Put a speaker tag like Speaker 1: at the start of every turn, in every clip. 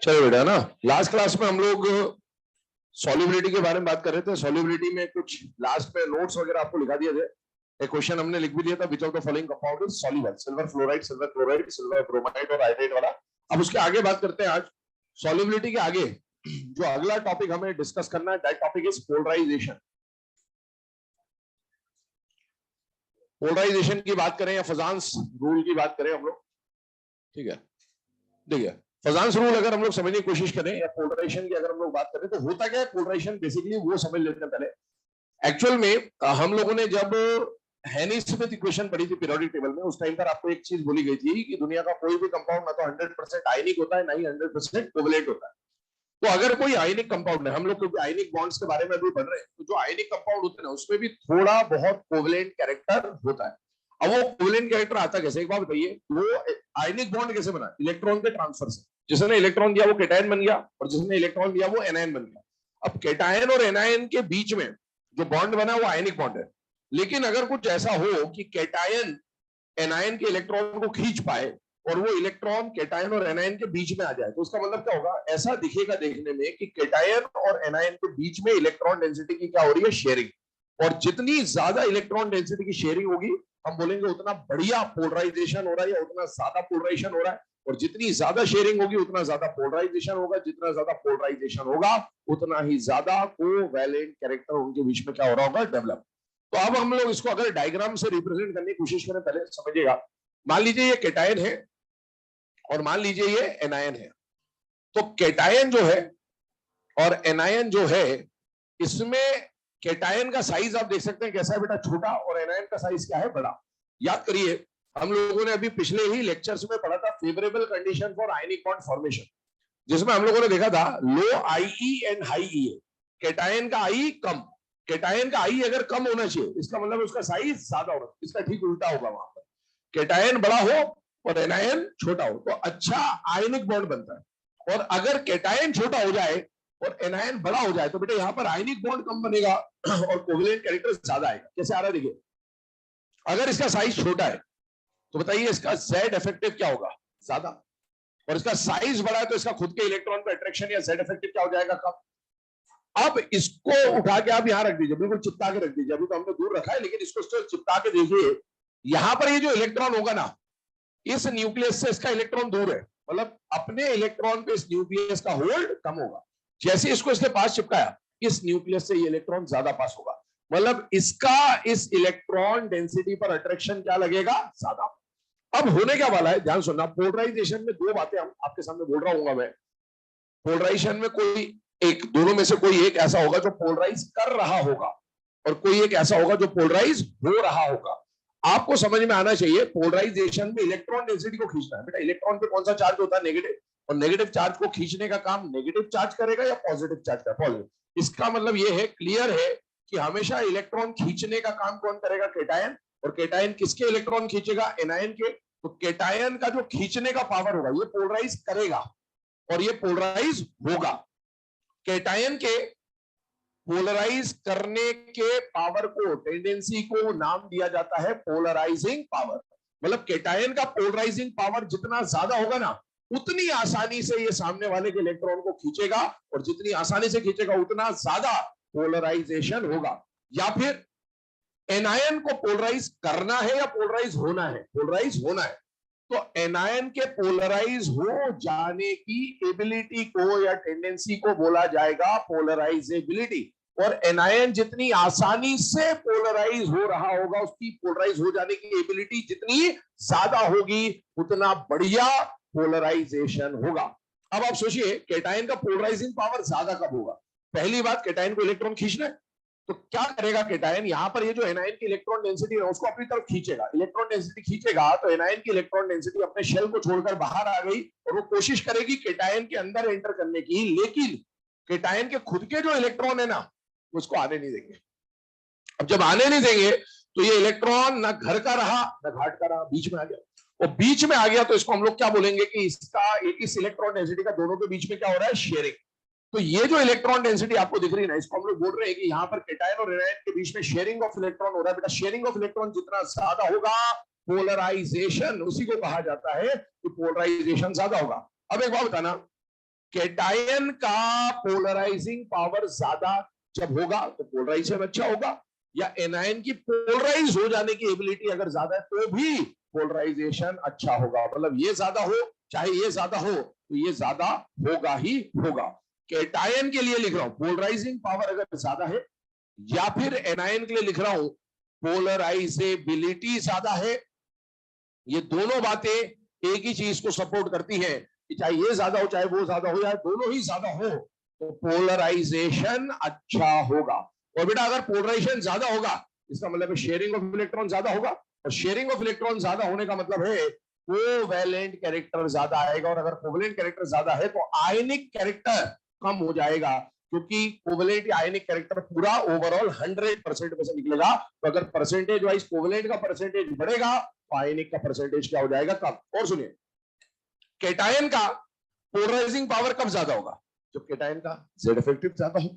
Speaker 1: चलो बेटा ना, लास्ट क्लास में हम लोग सॉल्युबिलिटी के बारे में बात कर रहे थे। सॉल्युबिलिटी में कुछ लास्ट में नोट्स वगैरह आपको लिखा दिए थे। एक क्वेश्चन हमने लिख भी दिया था, which of the following compound is soluble? Silver fluoride, silver chloride, silver bromide और आयोडाइड वाला। अब उसके आगे बात करते हैं आज। सॉल्युबिलिटी के आगे जो अगला टॉपिक हमें डिस्कस करना है, that topic is polarisation. Polarisation की बात करें या फजांस रूल की बात करें हम लोग, ठीक है। देखिए, फजांस रूल अगर हम लोग समझने की कोशिश करें या पोलराइजेशन की अगर हम लोग बात करें तो होता क्या है पोलराइजेशन, बेसिकली वो समझ लेते हैं पहले। एक्चुअल में हम लोगों ने जब हेनी स्मिथ इक्वेशन पढ़ी थी पीरियोडिक टेबल में, उस टाइम पर आपको एक चीज बोली गई थी कि दुनिया का कोई भी कंपाउंड ना तो 100% आयनिक होता है, ना ही 100% कोवलेंट होता है। तो अगर कोई आयनिक कंपाउंड है, हम लोग क्योंकि आयनिक बॉन्ड्स के बारे में अभी पढ़ रहे हैं, तो जो आयनिक कंपाउंड होते हैं ना उसमें भी थोड़ा बहुत कोवलेंट कैरेक्टर होता है। अब वो कोवलेंट कैरेक्टर आता कैसे, एक बात बताइए। वो आयनिक बॉन्ड कैसे बना? इलेक्ट्रॉन के ट्रांसफर से। जिसने इलेक्ट्रॉन दिया वो कैटायन बन गया, और जिसने इलेक्ट्रॉन दिया वो एनायन बन गया। अब कैटायन और एनायन के बीच में जो बॉन्ड बना वो आयनिक बॉन्ड है। लेकिन अगर कुछ ऐसा हो कि कैटायन एनायन के इलेक्ट्रॉन को खींच पाए और वो इलेक्ट्रॉन कैटायन और एनायन के बीच में आ जाए, तो उसका मतलब क्या होगा? ऐसा दिखेगा देखने में कि कैटायन और एनायन के बीच में इलेक्ट्रॉन डेंसिटी की क्या हो रही है? शेयरिंग। और जितनी ज्यादा इलेक्ट्रॉन डेंसिटी की शेयरिंग होगी, हम बोलेंगे उतना बढ़िया पोलराइजेशन हो रहा है या उतना ज्यादा पोलराइजेशन हो रहा है। और जितनी ज्यादा शेयरिंग होगी उतना ज्यादा पोलराइजेशन होगा, जितना ज्यादा पोलराइजेशन होगा उतना ही ज्यादा कोवैलेंट कैरेक्टर उनके बीच में क्या हो रहा होगा? डेवलप। तो अब हम लोग इसको अगर डायग्राम से रिप्रेजेंट करने की कोशिश करें, पहले समझिएगा। मान लीजिए ये कैटायन है और मान लीजिए ये एनायन है। तो कैटायन जो है और एनायन जो है, इसमें कैटायन का साइज आप देख सकते हैं कैसा है बेटा? छोटा। और एनायन का साइज क्या है? बड़ा। याद करिए, हम लोगों ने अभी पिछले ही लेक्चर्स में पढ़ा था favourable condition for ionic bond formation, जिसमें हम लोगों ने देखा था low IE and high EA. Cation का आई कम, कैटायन का आई अगर कम होना चाहिए, इसका मतलब उसका साइज ज्यादा होगा। इसका ठीक उल्टा होगा, वहां पर कैटायन बड़ा हो और एनायन छोटा हो तो अच्छा आयनिक बॉन्ड बनता है। और अगर कैटायन छोटा हो जाए और एनायन बड़ा हो जाए तो बेटा यहां पर आयनिक बॉन्ड कम बनेगा और कोवलेंट कैरेक्टर ज्यादा आएगा। कैसे आ रहा है देखिए, अगर इसका साइज छोटा है तो बताइए इसका जेड इफेक्टिव क्या होगा? ज्यादा। और इसका साइज बड़ा है तो इसका खुद के इलेक्ट्रॉन पे अट्रैक्शन या जेड इफेक्टिव क्या हो जाएगा? कम। अब इसको उठा के आप यहां रख दीजिए, बिल्कुल चिपका के रख दीजिए। अभी तो हमने दूर रखा है, लेकिन इसको चिपका के देखिए। यहां पर ये जो इलेक्ट्रॉन होगा ना, इस न्यूक्लियस से इसका इलेक्ट्रॉन दूर है, मतलब अपने इलेक्ट्रॉन पे इस न्यूक्लियस का होल्ड कम होगा। जैसे इसको इसके पास चिपकाया, इस न्यूक्लियस से ये इलेक्ट्रॉन ज्यादा पास होगा, मतलब इसका इस इलेक्ट्रॉन डेंसिटी पर अट्रैक्शन क्या लगेगा? ज्यादा। अब होने क्या वाला है, ध्यान सुनना। पोलराइजेशन में दो बातें हम आपके सामने बोल रहा हूँ मैं। पोलराइजेशन में कोई एक, दोनों में से कोई एक ऐसा होगा जो पोलराइज कर रहा होगा, और कोई एक ऐसा होगा जो पोलराइज हो रहा होगा। आपको समझ में आना चाहिए, पोलराइजेशन में इलेक्ट्रॉन डेंसिटी को खींचना है। बेटा इलेक्ट्रॉन पे कौन सा चार्ज होता है? नेगेटिव। और नेगेटिव चार्ज को खींचने का काम नेगेटिव चार्ज करेगा या पॉजिटिव चार्ज का? पॉजिटिव। इसका मतलब ये है, क्लियर है कि हमेशा इलेक्ट्रॉन खींचने का काम कौन करेगा? कैटायन। और कैटायन किसके इलेक्ट्रॉन खींचेगा? एनायन के। तो कैटायन का जो खींचने का पावर होगा ये पोलराइज करेगा और ये पोलराइज होगा। कैटायन के पोलराइज करने के पावर को, टेंडेंसी को नाम दिया जाता है पोलराइजिंग पावर। मतलब कैटायन का पोलराइजिंग पावर जितना ज्यादा होगा ना, उतनी आसानी से ये सामने वाले के इलेक्ट्रॉन को खींचेगा, और जितनी आसानी से खींचेगा उतना ज्यादा पोलराइजेशन होगा। या फिर एनायन को पोलराइज करना है या पोलराइज होना है? पोलराइज होना है। तो एनायन के पोलराइज हो जाने की एबिलिटी को या टेंडेंसी को बोला जाएगा पोलराइजेबिलिटी। और एनायन जितनी आसानी से पोलराइज हो रहा होगा, उसकी पोलराइज हो जाने की एबिलिटी जितनी ज्यादा होगी, उतना बढ़िया पोलराइजेशन होगा। अब आप सोचिए, कैटायन का पोलराइजिंग पावर ज्यादा कब होगा? पहली बात, कैटायन को इलेक्ट्रॉन खींचना है, तो क्या करेगा कैटायन? यहां पर ये जो एनायन की इलेक्ट्रॉन डेंसिटी है उसको अपनी तरफ खींचेगा। इलेक्ट्रॉन डेंसिटी खींचेगा तो एनायन की इलेक्ट्रॉन डेंसिटी अपने शेल को छोड़कर बाहर आ गई, और वो कोशिश करेगी कैटायन के अंदर एंटर करने की, लेकिन कैटायन के खुद के जो इलेक्ट्रॉन है ना, उसको आने नहीं देंगे। अब जब आने नहीं देंगे तो ये इलेक्ट्रॉन ना घर का रहा ना घाट का रहा, बीच में आ गया। और बीच में आ गया तो इसको हम लोग क्या बोलेंगे कि इसका, इस इलेक्ट्रॉन डेंसिटी का दोनों के बीच में क्या हो रहा है? शेयरिंग। तो ये जो इलेक्ट्रॉन डेंसिटी आपको दिख रही है ना, इसको हम लोग बोल रहे हैं कि यहाँ पर कैटायन और एनायन के बीच में शेयरिंग ऑफ इलेक्ट्रॉन हो रहा है। बेटा शेयरिंग ऑफ इलेक्ट्रॉन जितना ज्यादा होगा, पोलराइजेशन उसी को कहा जाता है कि पोलराइजेशन ज्यादा होगा। अब एक बात बताना, कैटायन का पोलराइजिंग पावर ज्यादा जब होगा तो पोलराइजेशन अच्छा होगा, या एनायन की पोलराइज हो जाने की एबिलिटी अगर ज्यादा है तो भी पोलराइजेशन अच्छा होगा। मतलब ये ज्यादा हो चाहे ये ज्यादा हो तो ये ज्यादा होगा ही होगा। कैटायन के लिए लिख रहा हूं पोलराइजिंग पावर अगर ज्यादा है, या फिर एनायन के लिए लिख रहा हूं पोलराइजेबिलिटी ज्यादा है। ये दोनों बातें एक ही चीज को सपोर्ट करती हैं कि चाहे ये ज्यादा हो चाहे वो ज्यादा हो या दोनों ही ज्यादा हो तो पोलराइजेशन अच्छा होगा। और बेटा अगर पोलराइजेशन ज्यादा होगा इसका मतलब है शेयरिंग ऑफ इलेक्ट्रॉन ज्यादा होगा, और शेयरिंग ऑफ इलेक्ट्रॉन ज्यादा होने का मतलब है कोवैलेंट कैरेक्टर ज्यादा आएगा, और अगर कोवैलेंट कैरेक्टर ज्यादा है तो आयनिक कैरेक्टर कम हो जाएगा, क्योंकि कोवैलेंट या आयनिक कैरेक्टर पूरा ओवरऑल 100% में से निकलेगा। तो अगर परसेंटेज वाइज कोवैलेंट का परसेंटेज बढ़ेगा तो आयनिक का परसेंटेज क्या हो जाएगा, कम। और सुनिए कैटायन का पोलराइजिंग पावर कब ज्यादा होगा, जब कैटायन का जेड इफेक्टिव ज्यादा हो।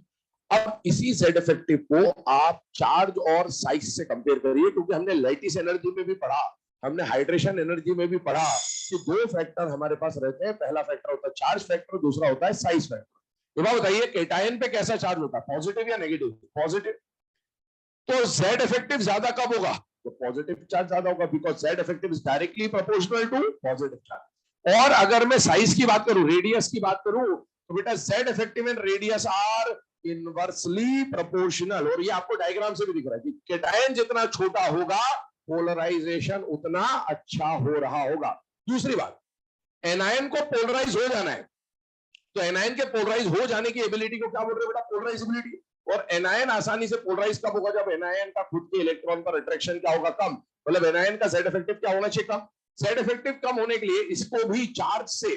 Speaker 1: अब इसी जेड इफेक्टिव को आप चार्ज और साइज से कंपेयर करिए, क्योंकि हमने लैटिस एनर्जी में भी पढ़ा, हमने हाइड्रेशन एनर्जी में भी पढ़ा कि दो फैक्टर हमारे पास रहते हैं। पहला फैक्टर होता है चार्ज फैक्टर, दूसरा होता है साइज फैक्टर। ये बात बताइए कैटायन पे कैसा चार्ज होता है, पॉजिटिव या नेगेटिव? पॉजिटिव। तो जेड इफेक्टिव ज्यादा कब होगा, तो पॉजिटिव चार्ज ज्यादा होगा, because Z effective is directly proportional to positive charge. और अगर मैं साइज की बात करूं, रेडियस की बात करूं, तो बेटा Z effective and radius R inversely proportional. और ये आपको डायग्राम से भी दिख रहा है कि कैटायन जितना छोटा होगा पोलराइजेशन उतना अच्छा हो रहा होगा। दूसरी बात, एनायन को पोलराइज हो जाना है, तो एनायन के पोलराइज हो जाने की एबिलिटी को क्या बोल रहे हैं बेटा, पोलराइजेबिलिटी। और एनायन आसानी से पोलराइज कब होगा, जब एनायन का खुद के इलेक्ट्रॉन पर अट्रैक्शन क्या होगा, कम। मतलब एनायन का जेड इफेक्टिव क्या होना चाहिए, कम। जेड इफेक्टिव कम होने के लिए इसको भी चार्ज से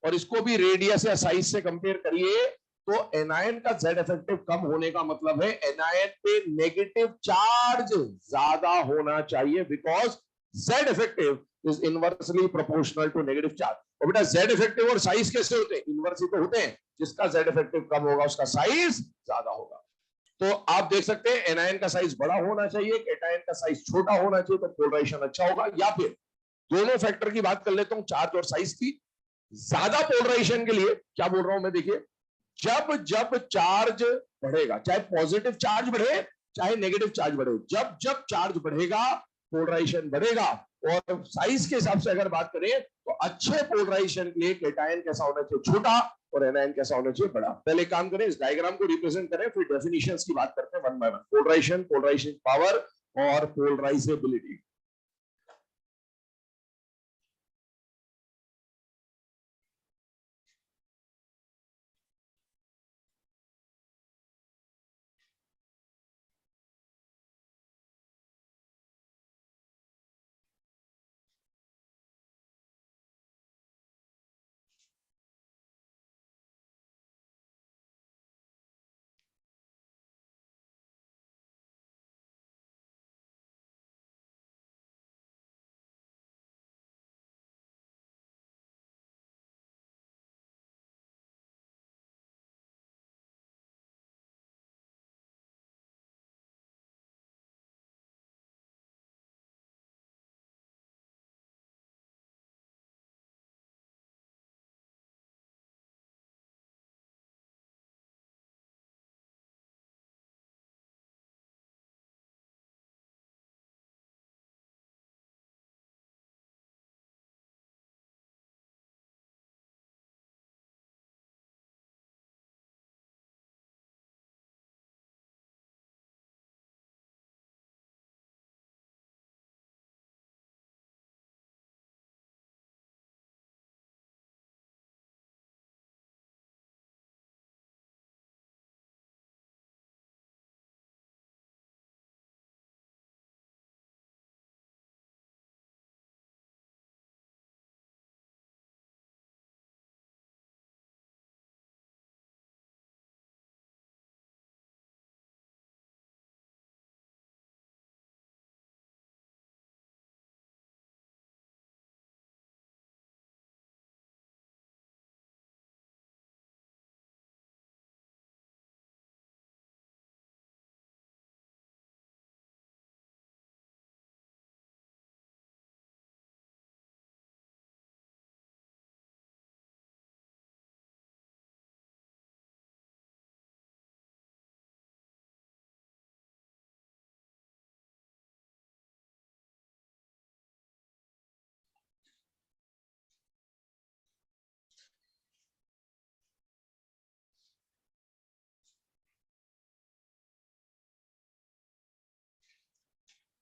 Speaker 1: और इसको भी रेडियस या साइज से कंपेयर करिए, तो एनायन का जेड इफेक्टिव कम होने का मतलब है एनायन पे नेगेटिव चार्ज ज्यादा होना चाहिए, because Z effective is inversely proportional to negative charge. और बेटा जेड इफेक्टिव और साइज कैसे होते हैं, इनवर्स ही तो होते हैं। जिसका जेड इफेक्टिव कम होगा उसका साइज ज्यादा होगा। तो आप देख सकते हैं एनायन का साइज बड़ा होना चाहिए, कैटायन का साइज छोटा होना चाहिए, तो पोलराइजेशन अच्छा होगा। या फिर दोनों फैक्टर की बात कर लेता हूं, चार्ज और साइज की। ज्यादा पोलराइजेशन के लिए क्या बोल रहा हूं मैं, देखिए जब जब चार्ज बढ़ेगा, चाहे पॉजिटिव चार्ज बढ़े चाहे नेगेटिव चार्ज बढ़े, जब जब चार्ज बढ़ेगा पोलराइजेशन बढ़ेगा। और साइज के हिसाब से अगर बात करें तो अच्छे पोलराइजेशन के लिए कैटायन कैसा होना चाहिए, छोटा, और एनायन कैसा होना चाहिए, बड़ा। पहले काम करें, इस डायग्राम को रिप्रेजेंट करें, फिर डेफिनेशंस की बात करते हैं one by one. Polarisation, polarisation power और पोलराइजेबिलिटी।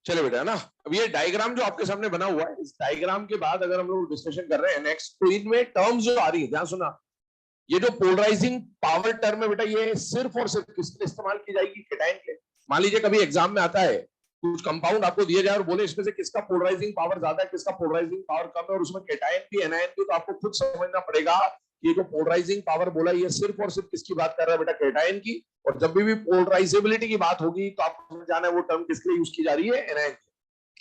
Speaker 1: चले बेटा, है ना। अब ये डायग्राम जो आपके सामने बना हुआ है, इस डायग्राम के बाद अगर हम लोग डिस्कशन कर रहे हैं नेक्स्ट, तो इनमें टर्म्स जो आ रही है, ध्यान सुना। ये जो पोलराइजिंग पावर टर्म है बेटा, ये सिर्फ और सिर्फ किसके लिए इस्तेमाल की जाएगी? कैटायन के लिए। मान लीजिए कभी एग्जाम में आता है, कुछ कंपाउंड आपको दिए जाए और बोले इसमें से किसका पोलराइजिंग पावर ज्यादा है, किसका पोलराइजिंग पावर कम है, और उसमें कैटायन भी एनायन भी, तो आपको खुद समझना पड़ेगा ये जो पोलराइजिंग पावर बोला, ये सिर्फ और सिर्फ किसकी बात कर रहा है बेटा? कैटायन की। और जब भी पोलराइजेबिलिटी की बात होगी तो आपको समझ जाना है वो टर्म किसके लिए यूज की जा रही है? एनायन।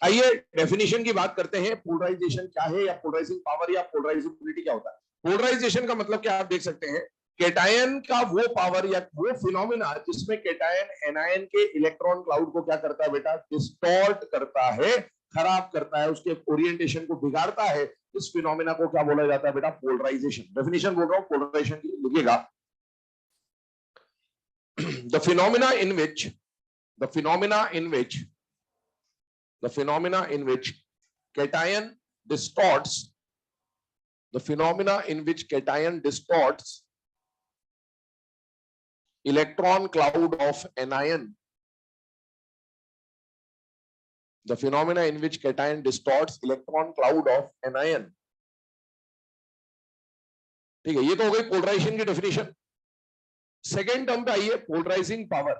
Speaker 1: आइए डेफिनेशन की बात करते हैं। पोलराइजेशन क्या है, या पोलराइजिंग पावर, या पोलराइजेबिलिटी क्या होता है? पोलराइजेशन का मतलब क्या, आप देख सकते हैं, कैटायन का वो पावर या वो फिनोमिना जिसमें कैटायन एनायन के इलेक्ट्रॉन क्लाउड को क्या करता है बेटा? डिस्टॉर्ट करता है, खराब करता है, उसके ओरिएंटेशन को बिगाड़ता है। इस फिनोमिना को क्या बोला जाता है बेटा? पोलराइजेशन। डेफिनेशन बोल रहा हूं पोलराइजेशन की, लिखिएगा। The phenomena in which the phenomena in which the phenomena in which cation distorts electron cloud of anion, the phenomena in which cation distorts electron cloud of anion। ठीक है, ये तो हो गई पोलराइजेशन की डेफिनेशन। सेकेंड टर्म पे आइए, polarising power.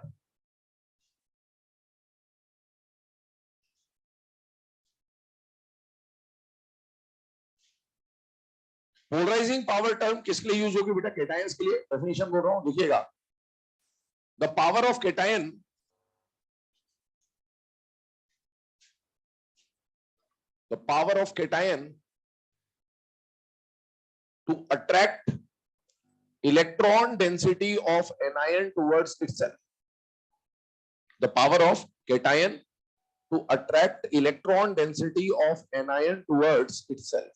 Speaker 1: Polarising power term किसके लिए यूज होगी बेटा? कैटायंस के लिए। डेफिनेशन बोल रहा हूं, देखिएगा। The power of cation to attract electron density of anion towards itself. The power of cation to attract electron density of anion towards itself.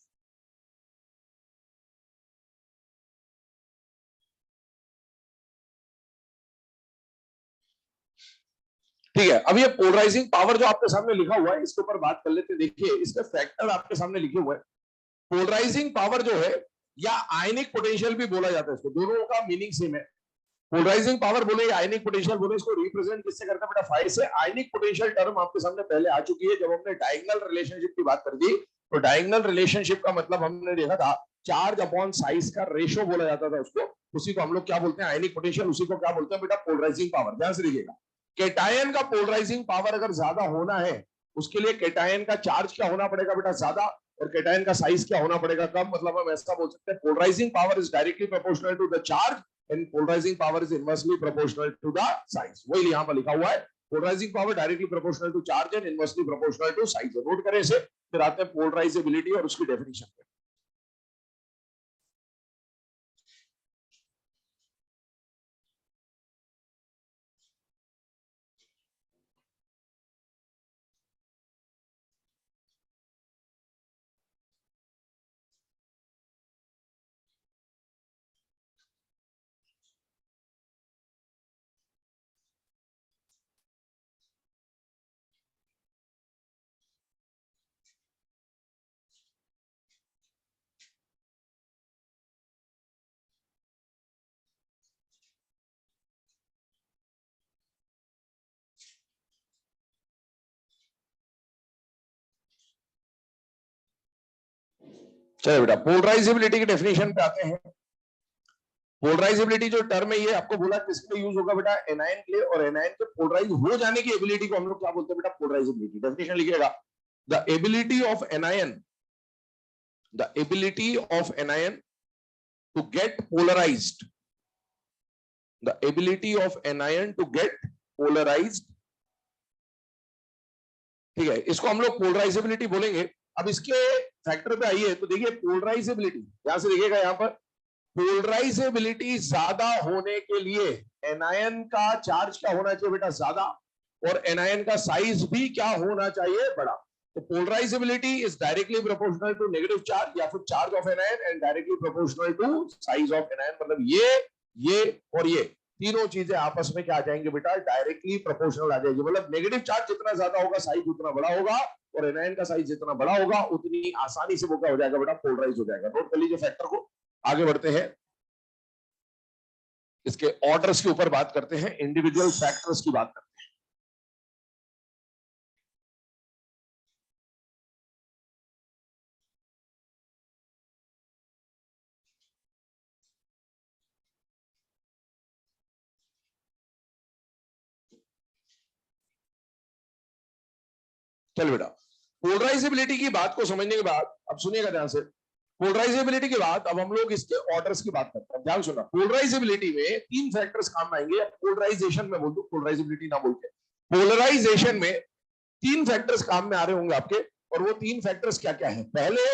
Speaker 1: ठीक है, अब ये पोलराइजिंग पावर जो आपके सामने लिखा हुआ है, इसके ऊपर बात कर लेते हैं। देखिए, इसके फैक्टर आपके सामने लिखे हुए हैं। पोलराइजिंग पावर जो है, या आयनिक पोटेंशियल भी बोला जाता है इसको, दोनों का मीनिंग सेम है। पोलराइजिंग पावर बोले या आयनिक पोटेंशियल बोले, इसको रिप्रेजेंट किससे करता है बेटा? फाई से। आयनिक पोटेंशियल टर्म आपके सामने पहले आ चुकी है जब हमने डायगोनल रिलेशनशिप की बात कर दी। तो डायगोनल रिलेशनशिप का मतलब हमने देखा था, चार्ज अपॉन साइज का रेशो बोला जाता था उसको। उसी को हम लोग क्या बोलते हैं? Ionic potential. उसी को क्या बोलते हैं बेटा? Polarising power. ध्यान से देखिएगा, कैटायन का पोलराइजिंग पावर अगर ज्यादा होना है, उसके लिए कैटायन का चार्ज क्या होना पड़ेगा बेटा? ज्यादा। और कैटायन का साइज क्या होना पड़ेगा? कम। मतलब हम ऐसा बोल सकते हैं, polarising power is directly proportional to the charge and polarizing power is inversely proportional to the size। वही यहां पर लिखा हुआ है, polarizing power directly proportional to charge and inversely proportional to size। Note करें इसे, फिर आते हैं पोलराइजेबिलिटी और उसकी डेफिनेशन पे। चलो बेटा, पोलराइजेबिलिटी की डेफिनेशन पे आते हैं। पोलराइजेबिलिटी जो टर्म है, ये आपको बोला किसके लिए यूज होगा बेटा? एनायन के लिए। और एनायन के पोलराइज हो जाने की एबिलिटी को हम लोग क्या बोलते हैं बेटा? पोलराइजेबिलिटी। डेफिनेशन लिखिएगा, the ability of anion to get polarised the ability of anion to get polarized। ठीक है, इसको हम लोग पोलराइजेबिलिटी बोलेंगे। अब इसके फैक्टर पे आइए तो देखिए, पोलराइजेबिलिटी, यहां से देखिएगा, यहां पर पोलराइजेबिलिटी ज्यादा होने के लिए एनायन का चार्ज क्या होना चाहिए बेटा? ज्यादा। और एनायन का साइज भी क्या होना चाहिए? बड़ा। तो polarisability is directly proportional to negative charge, या फिर charge of anion, and directly proportional to size of anion. मतलब ये और ये तीनों चीजें आपस में क्या आ जाएंगे बेटा? डायरेक्टली प्रोपोर्शनल आ जाएगी। मतलब नेगेटिव चार्ज जितना ज्यादा होगा, साइज उतना बड़ा होगा, और एनायन का साइज जितना बड़ा होगा, उतनी आसानी से वो क्या हो जाएगा बेटा? पोलराइज हो जाएगा। नोट कर लीजिए फैक्टर को। आगे बढ़ते हैं, इसके ऑर्डर्स के ऊपर बात करते हैं, इंडिविजुअल फैक्टर्स की बात करते हैं। चल बेटा, पोलराइजेबिलिटी की बात को समझने के बाद अब सुनिएगा ध्यान से। पोलराइजेबिलिटी के बाद अब हम लोग इसके ऑर्डर्स की बात करते हैं। ध्यान सुना, पोलराइजेबिलिटी में तीन फैक्टर्स काम आएंगे। पोलराइजेशन में बोल दो, पोलराइजेबिलिटी ना बोल के, पोलराइजेशन में तीन फैक्टर्स काम में आ रहे होंगे आपके। और वो तीन फैक्टर्स क्या क्या है? पहले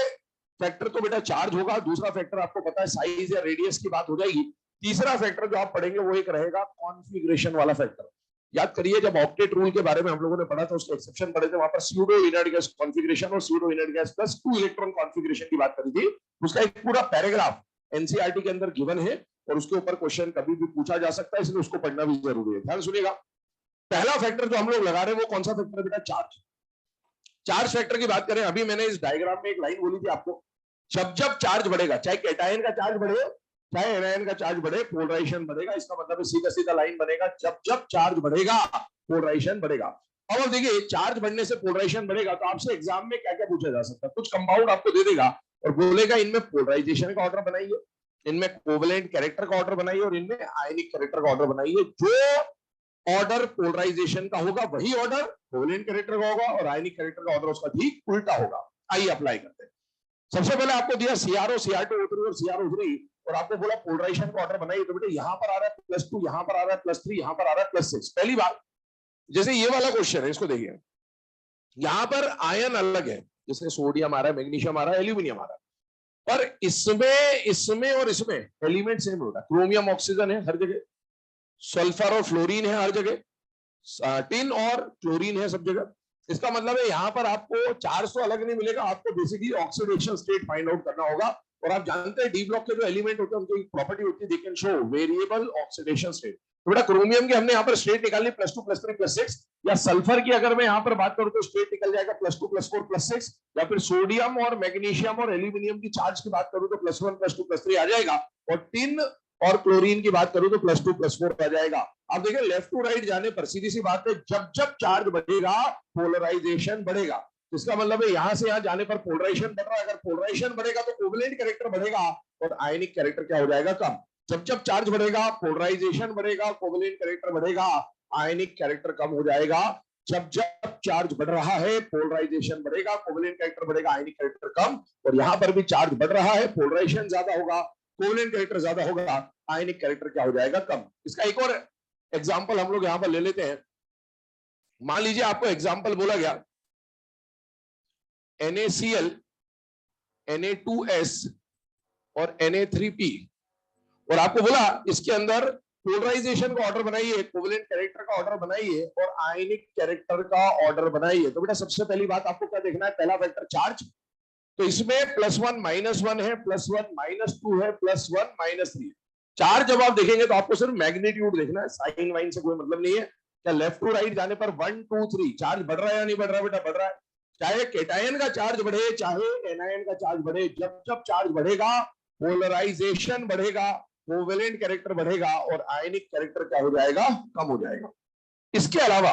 Speaker 1: फैक्टर तो बेटा चार्ज होगा, दूसरा फैक्टर आपको पता है साइज या रेडियस की बात हो जाएगी, तीसरा फैक्टर जो आप पढ़ेंगे वो एक रहेगा कॉन्फ़िगरेशन वाला फैक्टर। याद करिए, जब ऑक्टेट रूल के बारे में हम लोगों ने पढ़ा था, उसके एक्सेप्शन पढ़े थे, वहां पर स्यूडो इनर्ट गैस कॉन्फ़िगरेशन और pseudo inert gas plus 2 electron configuration की बात करी थी। उसका एक पूरा पैराग्राफ एनसीईआरटी के अंदर गिवन है और उसके ऊपर क्वेश्चन कभी भी पूछा जा सकता है, इसलिए उसको पढ़ना भी जरूरी है। ध्यान सुनिएगा, पहला फैक्टर जो हम लोग लगा रहे हैं वो कौन सा फैक्टर है बेटा? चार्ज। चार्ज फैक्टर की बात करें, अभी मैंने इस डायग्राम में एक लाइन बोली थी आपको, जब जब चार्ज बढ़ेगा, चाहे कैटायन का चार्ज बढ़े चाहे एनायन का चार्ज बढ़े, पोलराइजेशन बढ़ेगा। इसका मतलब सीधा सीधा लाइन बनेगा, जब जब चार्ज बढ़ेगा पोलराइजेशन बढ़ेगा। अब देखिए, चार्ज बढ़ने से पोलराइजेशन बढ़ेगा, तो आपसे एग्जाम में क्या क्या पूछा जा सकता है? कुछ कंपाउंड आपको दे देगा और बोलेगा इनमें पोलराइजेशन का ऑर्डर बनाइए, इनमें कोवेलेंट कैरेक्टर का ऑर्डर बनाइए और इनमें आयनिक कैरेक्टर का ऑर्डर बनाइए। जो ऑर्डर पोलराइजेशन का होगा वही ऑर्डर कोवेलेंट कैरेक्टर का होगा और आयनिक कैरेक्टर का ऑर्डर उसका ठीक उल्टा होगा। आइए अप्लाई करते हैं। सबसे पहले आपको दिया सीआरओ, सीआर2, O3 और सीआरओ3 और आपको बोला पोलराइजेशन का ऑर्डर बनाइए। तो बेटे यहां पर आ रहा है +2, यहां पर आ रहा है +3, यहां पर आ रहा है +6। पहली बात, जैसे ये वाला क्वेश्चन है, इसको देखिए, यहां पर आयन अलग है, जैसे सोडियम आ रहा है, मैग्नीशियम आ रहा है, एल्यूमिनियम आ रहा है, पर इसमें इसमें और इसमें एलिमेंट सेम होगा। क्रोमियम ऑक्सीजन है हर जगह, सल्फर और फ्लोरीन है हर जगह, टिन और क्लोरीन है सब जगह। इसका मतलब है यहां पर आपको 400 अलग नहीं मिलेगा, आपको basically oxidation state find out करना होगा। और आप जानते हैं डी ब्लॉक के जो एलिमेंट होते हैं उनकी प्रॉपर्टी होती है, they can show variable oxidation state. तो बेटा क्रोमियम की हमने यहाँ पर स्टेट निकालनी +2 +3 +6, या सल्फर की अगर मैं यहाँ पर बात करूं तो स्टेट निकल जाएगा +2 +4 +6, या फिर सोडियम और मैग्नीशियम और एल्यूमिनियम की चार्ज की बात करूं तो +1 +2 +3 आ जाएगा, और टिन और क्लोरीन की बात करूं तो +2 +4 आ जाएगा। अब देखिए, लेफ्ट टू राइट जाने पर सीधी सी बात है, जब जब चार्ज बढ़ेगा पोलराइजेशन बढ़ेगा। इसका मतलब है यहां से यहां जाने पर पोलराइजेशन बढ़ रहा है, अगर पोलराइजेशन बढ़ेगा तो कोवेलेंट कैरेक्टर बढ़ेगा और आयनिक कैरेक्टर क्या हो जाएगा? कम। जब जब चार्ज बढ़ेगा पोलराइजेशन बढ़ेगा, कोवेलेंट कैरेक्टर बढ़ेगा, आयनिक कैरेक्टर कम हो जाएगा। जब जब चार्ज बढ़ रहा है पोलराइजेशन बढ़ेगा, कोवेलेंट कैरेक्टर बढ़ेगा, आयनिक कैरेक्टर कम। और यहां पर भी चार्ज बढ़ रहा है, पोलराइजेशन ज्यादा होगा, कोवेलेंट कैरेक्टर ज्यादा होगा, आयनिक कैरेक्टर क्या हो जाएगा? कम। इसका एक और एग्जाम्पल हम लोग यहां पर ले लेते हैं। मान लीजिए आपको एग्जाम्पल बोला गया NaCl, Na2S और Na3P, और आपको बोला इसके अंदर पोलराइजेशन का ऑर्डर बनाइए, कोवेलेंट कैरेक्टर का ऑर्डर बनाइए और आयनिक कैरेक्टर का ऑर्डर बनाइए। तो बेटा सबसे पहली बात आपको क्या देखना है? पहला फैक्टर चार्ज। तो इसमें +1 -1 है, +1 -2 है, +1 -3। चार्ज जब आप देखेंगे तो आपको सिर्फ मैग्नीट्यूड देखना है, साइन वाइन से कोई मतलब नहीं है। क्या लेफ्ट टू राइट जाने पर 1 2 3 चार्ज बढ़ रहा है या नहीं बढ़ रहा है? बेटा बढ़ रहा है। चाहे केटायन का चार्ज बढ़े चाहे एनायन का चार्ज बढ़े, जब जब चार्ज बढ़ेगा पोलराइजेशन बढ़ेगा, कोवेलेंट कैरेक्टर बढ़ेगा और आयनिक कैरेक्टर क्या हो जाएगा? कम हो जाएगा। इसके अलावा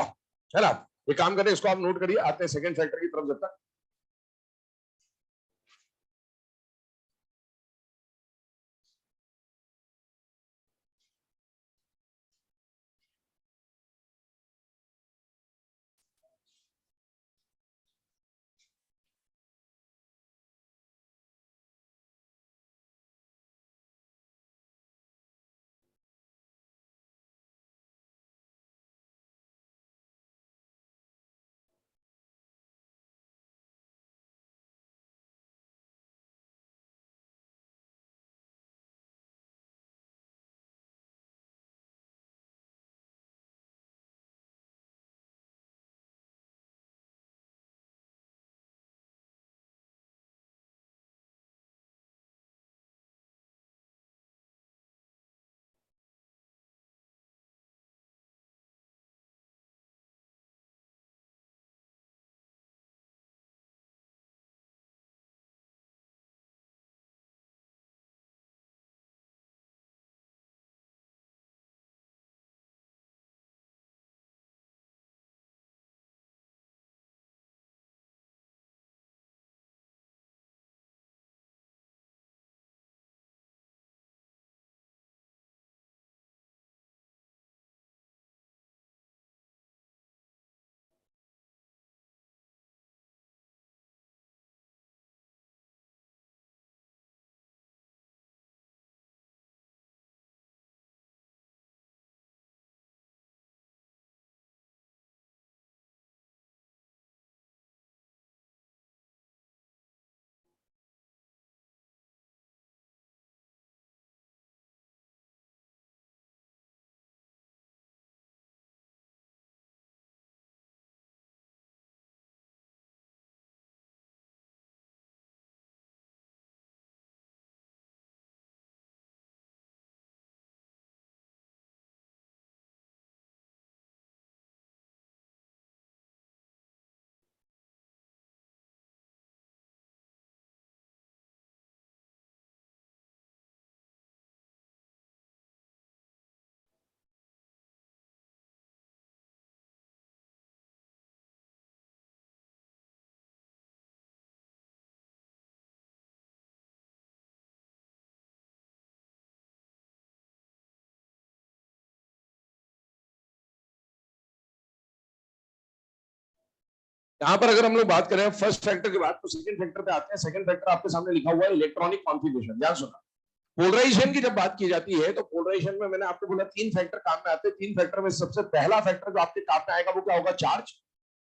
Speaker 1: है ना, ये काम करें, इसको आप नोट करिए, आते हैं सेकंड फैक्टर की तरफ। जब तक यहां पर अगर हम लोग बात करें फर्स्ट फैक्टर की बात, तो सेकंड फैक्टर पे आते हैं। सेकंड फैक्टर आपके सामने लिखा हुआ है इलेक्ट्रॉनिक कॉन्फ़िगरेशन। ध्यान सुना, पोलराइजेशन की जब बात की जाती है तो पोलराइजेशन में मैंने आपको बोला 3 फैक्टर काम में आते हैं। 3 फैक्टर में सबसे पहला फैक्टर जो आपके काम में आएगा वो क्या होगा? चार्ज।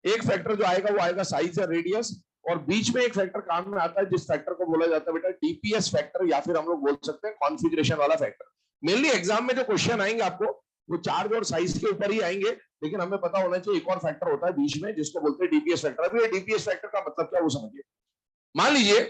Speaker 1: एक फैक्टर जो आएगा वो आएगा साइज या रेडियस, और बीच में एक फैक्टर काम में आता है जिस फैक्टर को बोला जाता है बेटा डीपीएस फैक्टर, या फिर हम लोग बोल सकते हैं कॉन्फ़िगरेशन वाला फैक्टर। मेनली एग्जाम में जो क्वेश्चन आएंगे आपको वो चार्ज और साइज के ऊपर ही आएंगे, लेकिन हमें पता होना चाहिए एक और फैक्टर होता है बीच में जिसको बोलते हैं डीपीएस फैक्टर। अभी ये डीपीएस फैक्टर का मतलब क्या वो समझिए। मान लीजिए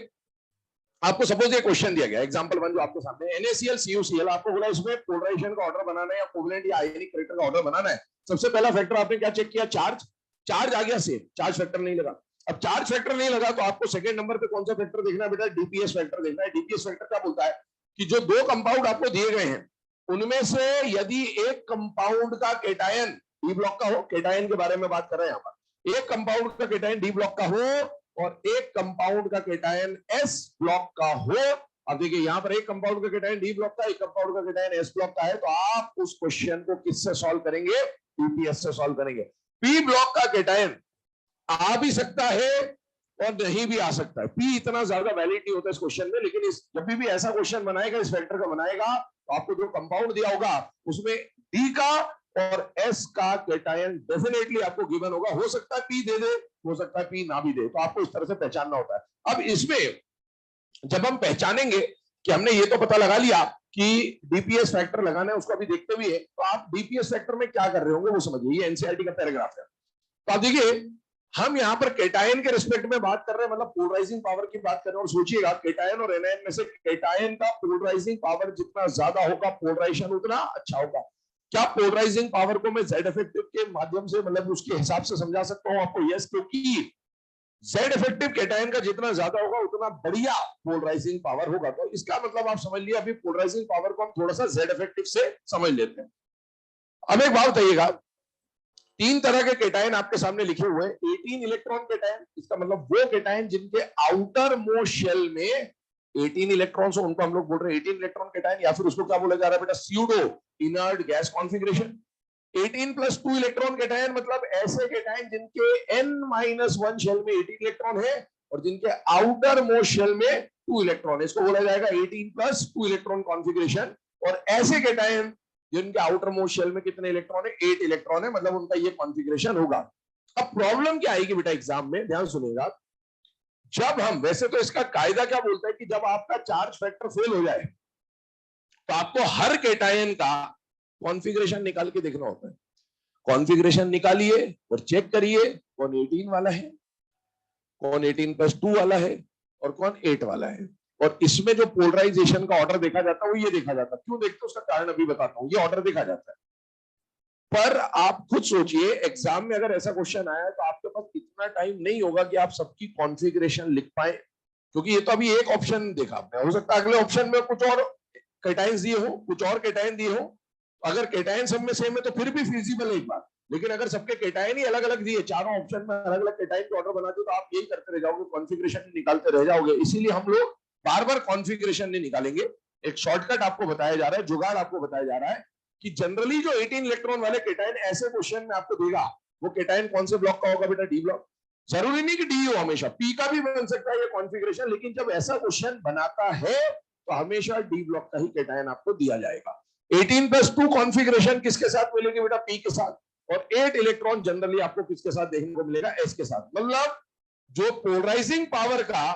Speaker 1: आपको सपोज ये क्वेश्चन दिया गया एग्जांपल 1 जो आपके सामने, NaCl CuCl, आपको बोला इसमें पोलराइजेशन का ऑर्डर बनाना है या कोवेलेंट या आयनिक कैरेक्टर का ऑर्डर बनाना है। सबसे पहला फैक्टर आपने क्या चेक किया? चार्ज। चार्ज आ गया सेम, चार्ज फैक्टर नहीं लगा। अब चार्ज फैक्टर नहीं लगा तो आपको सेकंड नंबर पे कौन सा फैक्टर देखना है बेटा? डीपीएस फैक्टर देखना है। डीपीएस फैक्टर क्या बोलता है कि जो दो कंपाउंड आपको दिए गए हैं उनमें से यदि एक कंपाउंड का केटायन डी ब्लॉक का हो, केटायन के बारे में बात कर रहे हैं यहाँ पर, एक कंपाउंड का केटायन डी ब्लॉक का हो और एक कंपाउंड का केटायन एस ब्लॉक का हो। अब देखिए यहां पर एक कंपाउंड का केटायन डी ब्लॉक का, एक कंपाउंड का केटायन एस ब्लॉक का है, तो आप उस क्वेश्चन को किससे सॉल्व करेंगे? डीपीएस से सॉल्व करेंगे। पी ब्लॉक का केटायन आ भी सकता है और नहीं भी आ सकता है। पी इतना ज्यादा वैलिड नहीं होता इस क्वेश्चन में, लेकिन इस जब भी ऐसा क्वेश्चन बनाएगा इस फैक्टर का बनाएगा तो आपको जो कंपाउंड दिया होगा उसमें डी का और एस का केटायन डेफिनेटली आपको गिवन होगा। हो सकता है पी दे दे, हो सकता है पी ना भी दे, तो आपको इस तरह से पहचानना होता है। अब इसमें जब हम पहचानेंगे कि हमने ये तो पता लगा लिया कि डीपीएस फैक्टर लगाना है, उसको अभी देखते भी है, तो आप डीपीएस फैक्टर में क्या कर रहे होंगे वो समझिए। ये एनसीईआरटी का पैराग्राफ है। तो आप देखिए हम यहाँ पर केटायन के रिस्पेक्ट में बात कर रहे हैं, मतलब पोलराइजिंग पावर की बात कर रहे हैं। और सोचिएगा केटायन और एनायन में से केटायन का पोलराइजिंग पावर जितना ज्यादा होगा पोलराइजेशन उतना अच्छा होगा। क्या पोलराइजिंग पावर को मैं जेड इफेक्टिव के माध्यम से मतलब उसके हिसाब से समझा सकता हूं आपको? यस, क्योंकि जेड इफेक्टिव केटायन का जितना ज्यादा होगा उतना बढ़िया पोलराइजिंग पावर होगा। तो इसका मतलब आप समझ लिया, अभी पोलराइजिंग पावर को हम थोड़ा सा जेड इफेक्टिव से समझ लेते हैं। अब एक बात बताइएगा, 3 तरह के केटायन आपके सामने लिखे हुए हैं। 18 इलेक्ट्रॉन केटायन, इसका मतलब वो केटायन जिनके आउटर मोस्ट शेल में 18 इलेक्ट्रॉन्स हो उनको हम लोग बोल रहे हैं 18 इलेक्ट्रॉन केटायन, या फिर उसको क्या बोला जा रहा है बेटा? Pseudo inert gas configuration. 18+2 electron cation मतलब ऐसे केटायन जिनके n-1 शेल में 18 इलेक्ट्रॉन है और जिनके आउटर मोस्ट शेल में 2 इलेक्ट्रॉन है, इसको बोला जाएगा 18+2 इलेक्ट्रॉन कॉन्फ़िगरेशन। और ऐसे केटायन जिनके आउटर मोस्ट शेल में कितने इलेक्ट्रॉन है? 8 इलेक्ट्रॉन है, मतलब उनका ये कॉन्फ़िगरेशन होगा। अब प्रॉब्लम क्या आएगी बेटा एग्जाम में? ध्यान सुनिएगा, जब हम, वैसे तो इसका कायदा क्या बोलता है कि जब आपका चार्ज फैक्टर फेल हो जाए तो आपको हर केटायन का कॉन्फ़िगरेशन निकाल के देखना होता है। कॉन्फ़िगरेशन निकालिए और चेक करिए कौन 18 वाला है, कौन 18+2 वाला है और कौन 8 वाला है। और इसमें जो पोलराइजेशन का ऑर्डर देखा जाता है वो ये देखा जाता है। क्यों देखते हैं उसका कारण अभी बताता हूं। ये ऑर्डर देखा जाता है, पर आप खुद सोचिए एग्जाम में अगर ऐसा क्वेश्चन आया तो आपके पास इतना टाइम नहीं होगा कि आप सबकी कॉन्फ़िगरेशन लिख पाए, क्योंकि ये तो अभी एक ऑप्शन देखा आपने, हो सकता है अगले ऑप्शन में कुछ और केटायन दिए हो, कुछ और केटायन दिए हो। अगर केटायन सब में सेम है तो फिर भी फिजिबल है एक बात, लेकिन अगर सबके केटायन ही अलग अलग दिए, चारों ऑप्शन में अलग अलग केटायन के ऑर्डर बनाते तो आप यही करते रह जाओगे, कॉन्फ़िगरेशन निकालते रह जाओगे। इसीलिए हम लोग बार बार कॉन्फ़िगरेशन नहीं निकालेंगे। एक शॉर्टकट आपको बताया जा रहा है, जुगाड़ आपको बताया जा रहा है कि जनरली जो 18 इलेक्ट्रॉन वाले केटायन ऐसे क्वेश्चन में आपको देगा वो केटायन कौन से ब्लॉक का होगा बेटा? D block. जरूरी नहीं कि डी हो, हमेशा पी का भी बन सकता है ये कॉन्फ़िगरेशन, लेकिन जब ऐसा क्वेश्चन बनाता है तो हमेशा डी ब्लॉक का ही केटायन आपको दिया जाएगा। 18+2 कॉन्फ़िगरेशन किसके साथ मिलेगी बेटा? पी के साथ। और 8 इलेक्ट्रॉन जनरली आपको किसके साथ देखने को मिलेगा? एस के साथ। मतलब जो पोलराइजिंग पावर का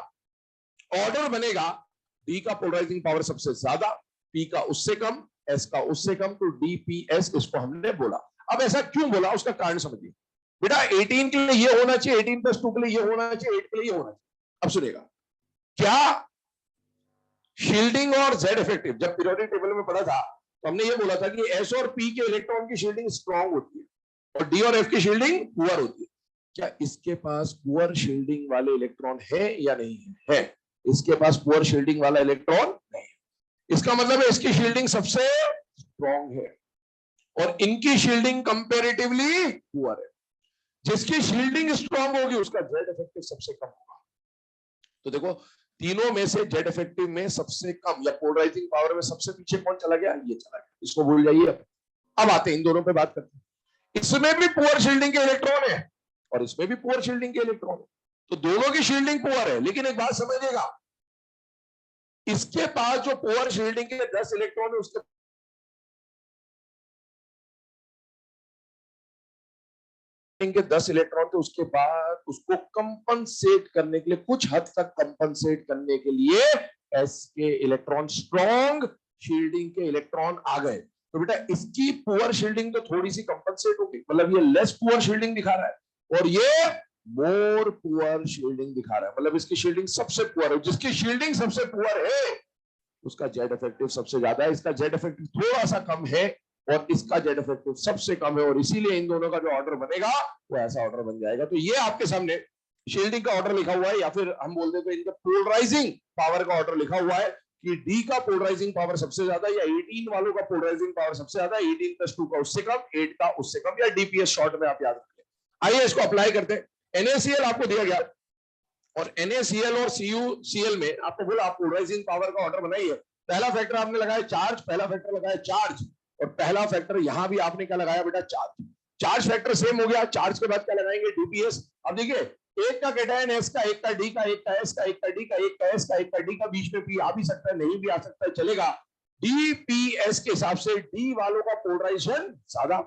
Speaker 1: ऑर्डर बनेगा, डी का पोलराइजिंग पावर सबसे ज्यादा, पी का उससे कम, एस का उससे कम, तो डीपीएस इसको हमने बोला। अब ऐसा क्यों बोला उसका कारण समझिए बेटा। 18 के लिए ये होना चाहिए, 18+2 के लिए ये होना चाहिए, 8 के लिए ये होना चाहिए। अब सुनिएगा, क्या शील्डिंग और जेड इफेक्टिव जब पीरियोडिक टेबल में पढ़ा था तो हमने ये बोला था कि एस और पी के इलेक्ट्रॉन की शील्डिंग स्ट्रांग होती है और डी और एफ की शील्डिंग पुअर होती है। क्या इसके पास पुअर शील्डिंग वाले इलेक्ट्रॉन है या नहीं है? है। इसके पास पुअर शील्डिंग वाला इलेक्ट्रॉन नहीं है, इसका मतलब है इसकी शील्डिंग सबसे स्ट्रांग है और इनकी शील्डिंग कंपैरेटिवली पुअर है। जिसकी शील्डिंग स्ट्रांग होगी उसका जेड इफेक्टिव सबसे कम होगा। तो देखो तीनों में से जेड इफेक्टिव में सबसे कम या पोलराइजिंग पावर में सबसे पीछे कौन चला गया? ये चला गया, इसको भूल जाइए। अब आते हैं इन दोनों पे बात करते हैं। इसमें भी पुअर शील्डिंग के इलेक्ट्रॉन है और इसमें भी पुअर शील्डिंग के इलेक्ट्रॉन है, तो दोनों की शील्डिंग पुअर है। लेकिन एक बात समझिएगा, इसके पास जो पुअर शील्डिंग के 10 इलेक्ट्रॉन है, उसके के 10 इलेक्ट्रॉन थे, उसके बाद उसको कंपनसेट करने के लिए, कुछ हद तक कंपनसेट करने के लिए एस के इलेक्ट्रॉन, स्ट्रॉन्ग शील्डिंग के इलेक्ट्रॉन आ गए। तो बेटा इसकी पुअर शील्डिंग तो थोड़ी सी कंपनसेट होगी, मतलब ये लेस पुअर शील्डिंग दिखा रहा है और ये मोर पुअर शील्डिंग दिखा रहा है, मतलब इसकी शील्डिंग सबसे पुअर है। जिसकी शील्डिंग सबसे पुअर है उसका जेड इफेक्टिव सबसे ज्यादा है, इसका जेड इफेक्टिव थोड़ा सा कम है और इसका जेड इफेक्टिव सबसे कम है, और इसीलिए इन दोनों का जो ऑर्डर बनेगा वो ऐसा ऑर्डर बन जाएगा। तो ये आपके सामने शील्डिंग का ऑर्डर लिखा हुआ है, या फिर हम बोल देते हैं इनका पोलराइजिंग पावर का ऑर्डर लिखा हुआ है कि डी का पोलराइजिंग पावर सबसे ज्यादा, या 18 वालों का पोलराइजिंग पावर सबसे ज्यादा, 18 प्लस 2 का उससे कम, 8 का उससे कम, या डीपीएस शॉर्ट में आप याद रखें। आइए इसको अप्लाई करते हैं। एनएसीएल आपको दिया गया और NaCl और CuCl में आपको बोला आप पोलराइजिंग पावर का ऑर्डर बनाइए। पहला फैक्टर आपने लगाया चार्ज, पहला फैक्टर लगाया चार्ज, और पहला फैक्टर यहां भी आपने क्या लगाया बेटा, चार्ज। चार्ज फैक्टर सेम हो गया, चार्ज के बाद क्या लगाएंगे, डीपीएस। अब देखिए एक का कैटायन एस का, एक का डी का, एक का एस का, एक का डी का, एक का एस का, एक का डी का, बीच में पी आ भी सकता है, नहीं भी आ सकता है, चलेगा। डीपीएस के हिसाब से डी वालों का पोलराइजेशन ज्यादा,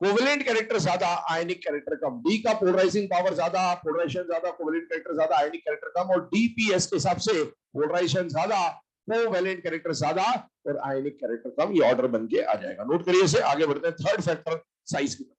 Speaker 1: कोवेलेंट कैरेक्टर ज्यादा, आयनिक कैरेक्टर कम। डी का पोलराइजिंग पावर ज्यादा, पोलराइजेशन ज्यादा, कोवेलेंट कैरेक्टर ज्यादा, आयनिक कैरेक्टर कम। और डीपीएस के हिसाब से पोलराइजेशन ज्यादा, कोवेलेंट कैरेक्टर ज्यादा और आयनिक कैरेक्टर कम। ये ऑर्डर बन के आ जाएगा। नोट करिए इसे, आगे बढ़ते हैं थर्ड फैक्टर साइज की तरफ।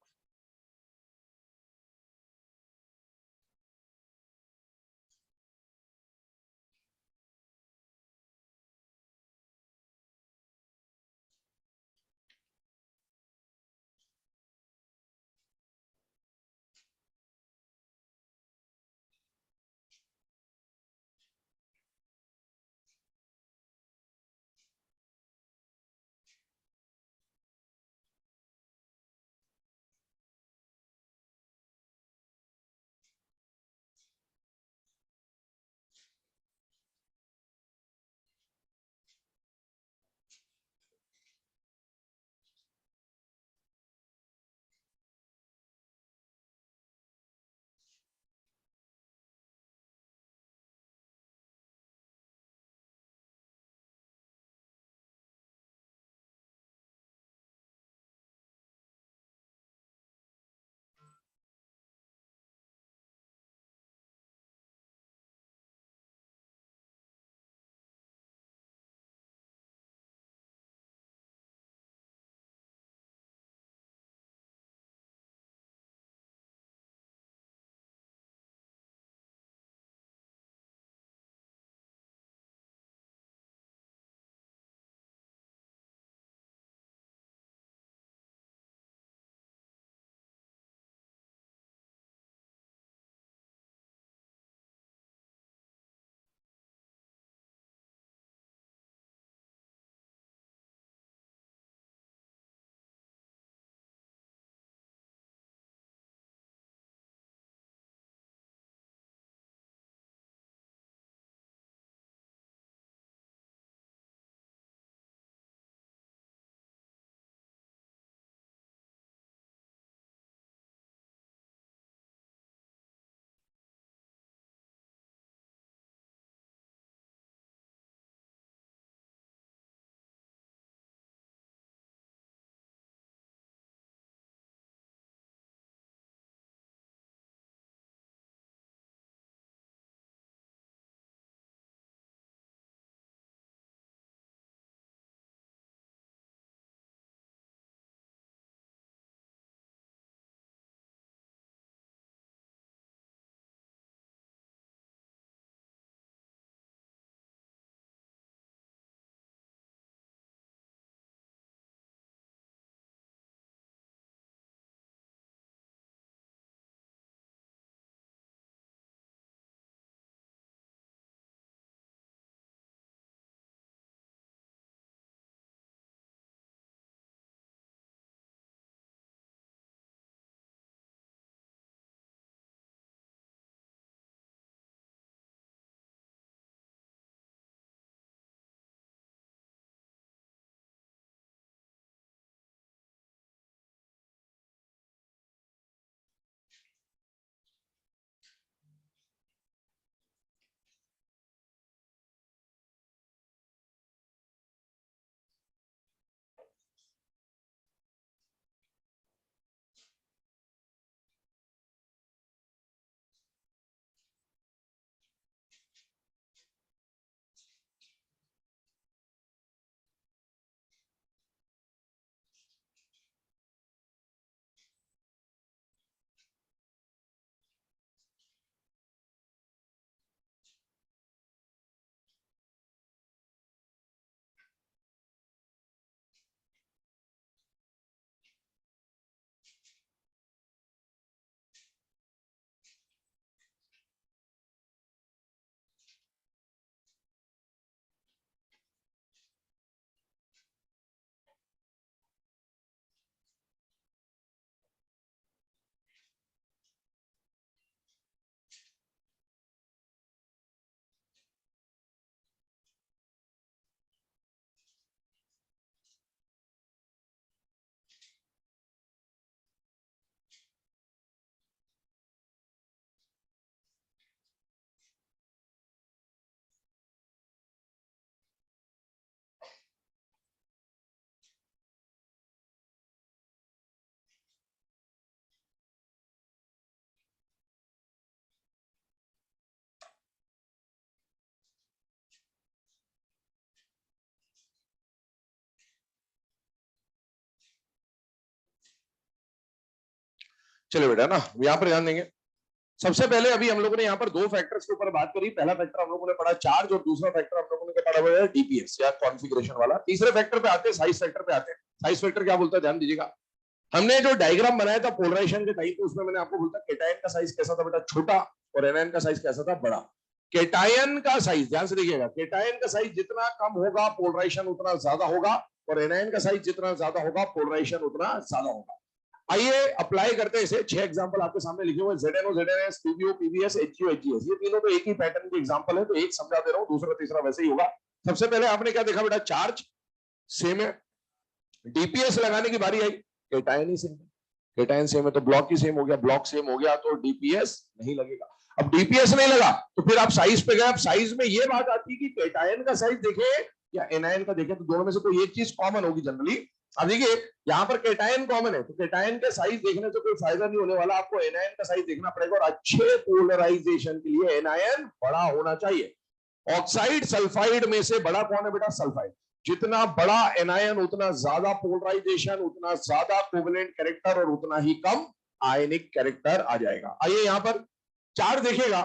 Speaker 1: चलिए बेटा ना यहाँ पर ध्यान देंगे। सबसे पहले अभी हम लोगों ने यहाँ पर दो फैक्टर्स के ऊपर बात करी। पहला फैक्टर हम लोगों ने पढ़ा चार्ज और दूसरा फैक्टर हम लोगों ने पढ़ा हुआ है डीपीएस या कॉन्फ़िगरेशन वाला। तीसरे फैक्टर पे आते हैं, साइज फैक्टर पे आते हैं। साइज फैक्टर क्या बोलता है ध्यान दीजिएगा। हमने जो डायग्राम बनाया था पोलराइजेशन के टाइम पे, उसमें मैंने आपको बोलता केटायन का साइज कैसा था बेटा, छोटा, और एनायन का साइज कैसा था, बड़ा। केटायन का साइज ध्यान से देखिएगा, केटायन का साइज जितना कम होगा पोलराइजेशन उतना ज्यादा होगा, और एनायन का साइज जितना ज्यादा होगा पोलराइजेशन उतना ज्यादा होगा। आइए अप्लाई करते हैं इसे। 6 एग्जांपल आपके सामने लिखे हुए, ZNO, ZNS, PBO, PBS, HGO, HGS। ये तीनों तो एक ही पैटर्न के एग्जांपल है, तो एक समझा दे रहा हूं, दूसरा तीसरा वैसे ही होगा। सबसे पहले आपने क्या देखा बेटा, चार्ज सेम है, डीपीएस लगाने की बारी आई, केटायन ही सेम है, केटायन सेम है तो ब्लॉक ही सेम हो गया, ब्लॉक सेम हो गया तो डीपीएस नहीं लगेगा। अब डीपीएस नहीं लगा तो फिर आप साइज पे गए। अब साइज में ये बात आती है कि केटायन का साइज देखे या एनायन का देखे, तो दोनों में से कोई एक चीज कॉमन होगी जनरली। अब देखिए यहाँ पर केटायन कॉमन है, तो केटायन का साइज देखने से कोई फायदा नहीं होने वाला, आपको एनायन का साइज देखना पड़ेगा। और अच्छे पोलराइजेशन के लिए एनायन बड़ा होना चाहिए। ऑक्साइड सल्फाइड में से बड़ा कौन है बेटा, सल्फाइड। जितना बड़ा एनायन उतना ज्यादा पोलराइजेशन, उतना ज्यादा कोवेलेंट कैरेक्टर और उतना ही कम आयनिक कैरेक्टर आ जाएगा। आइए यहां पर चार्ज देखिएगा,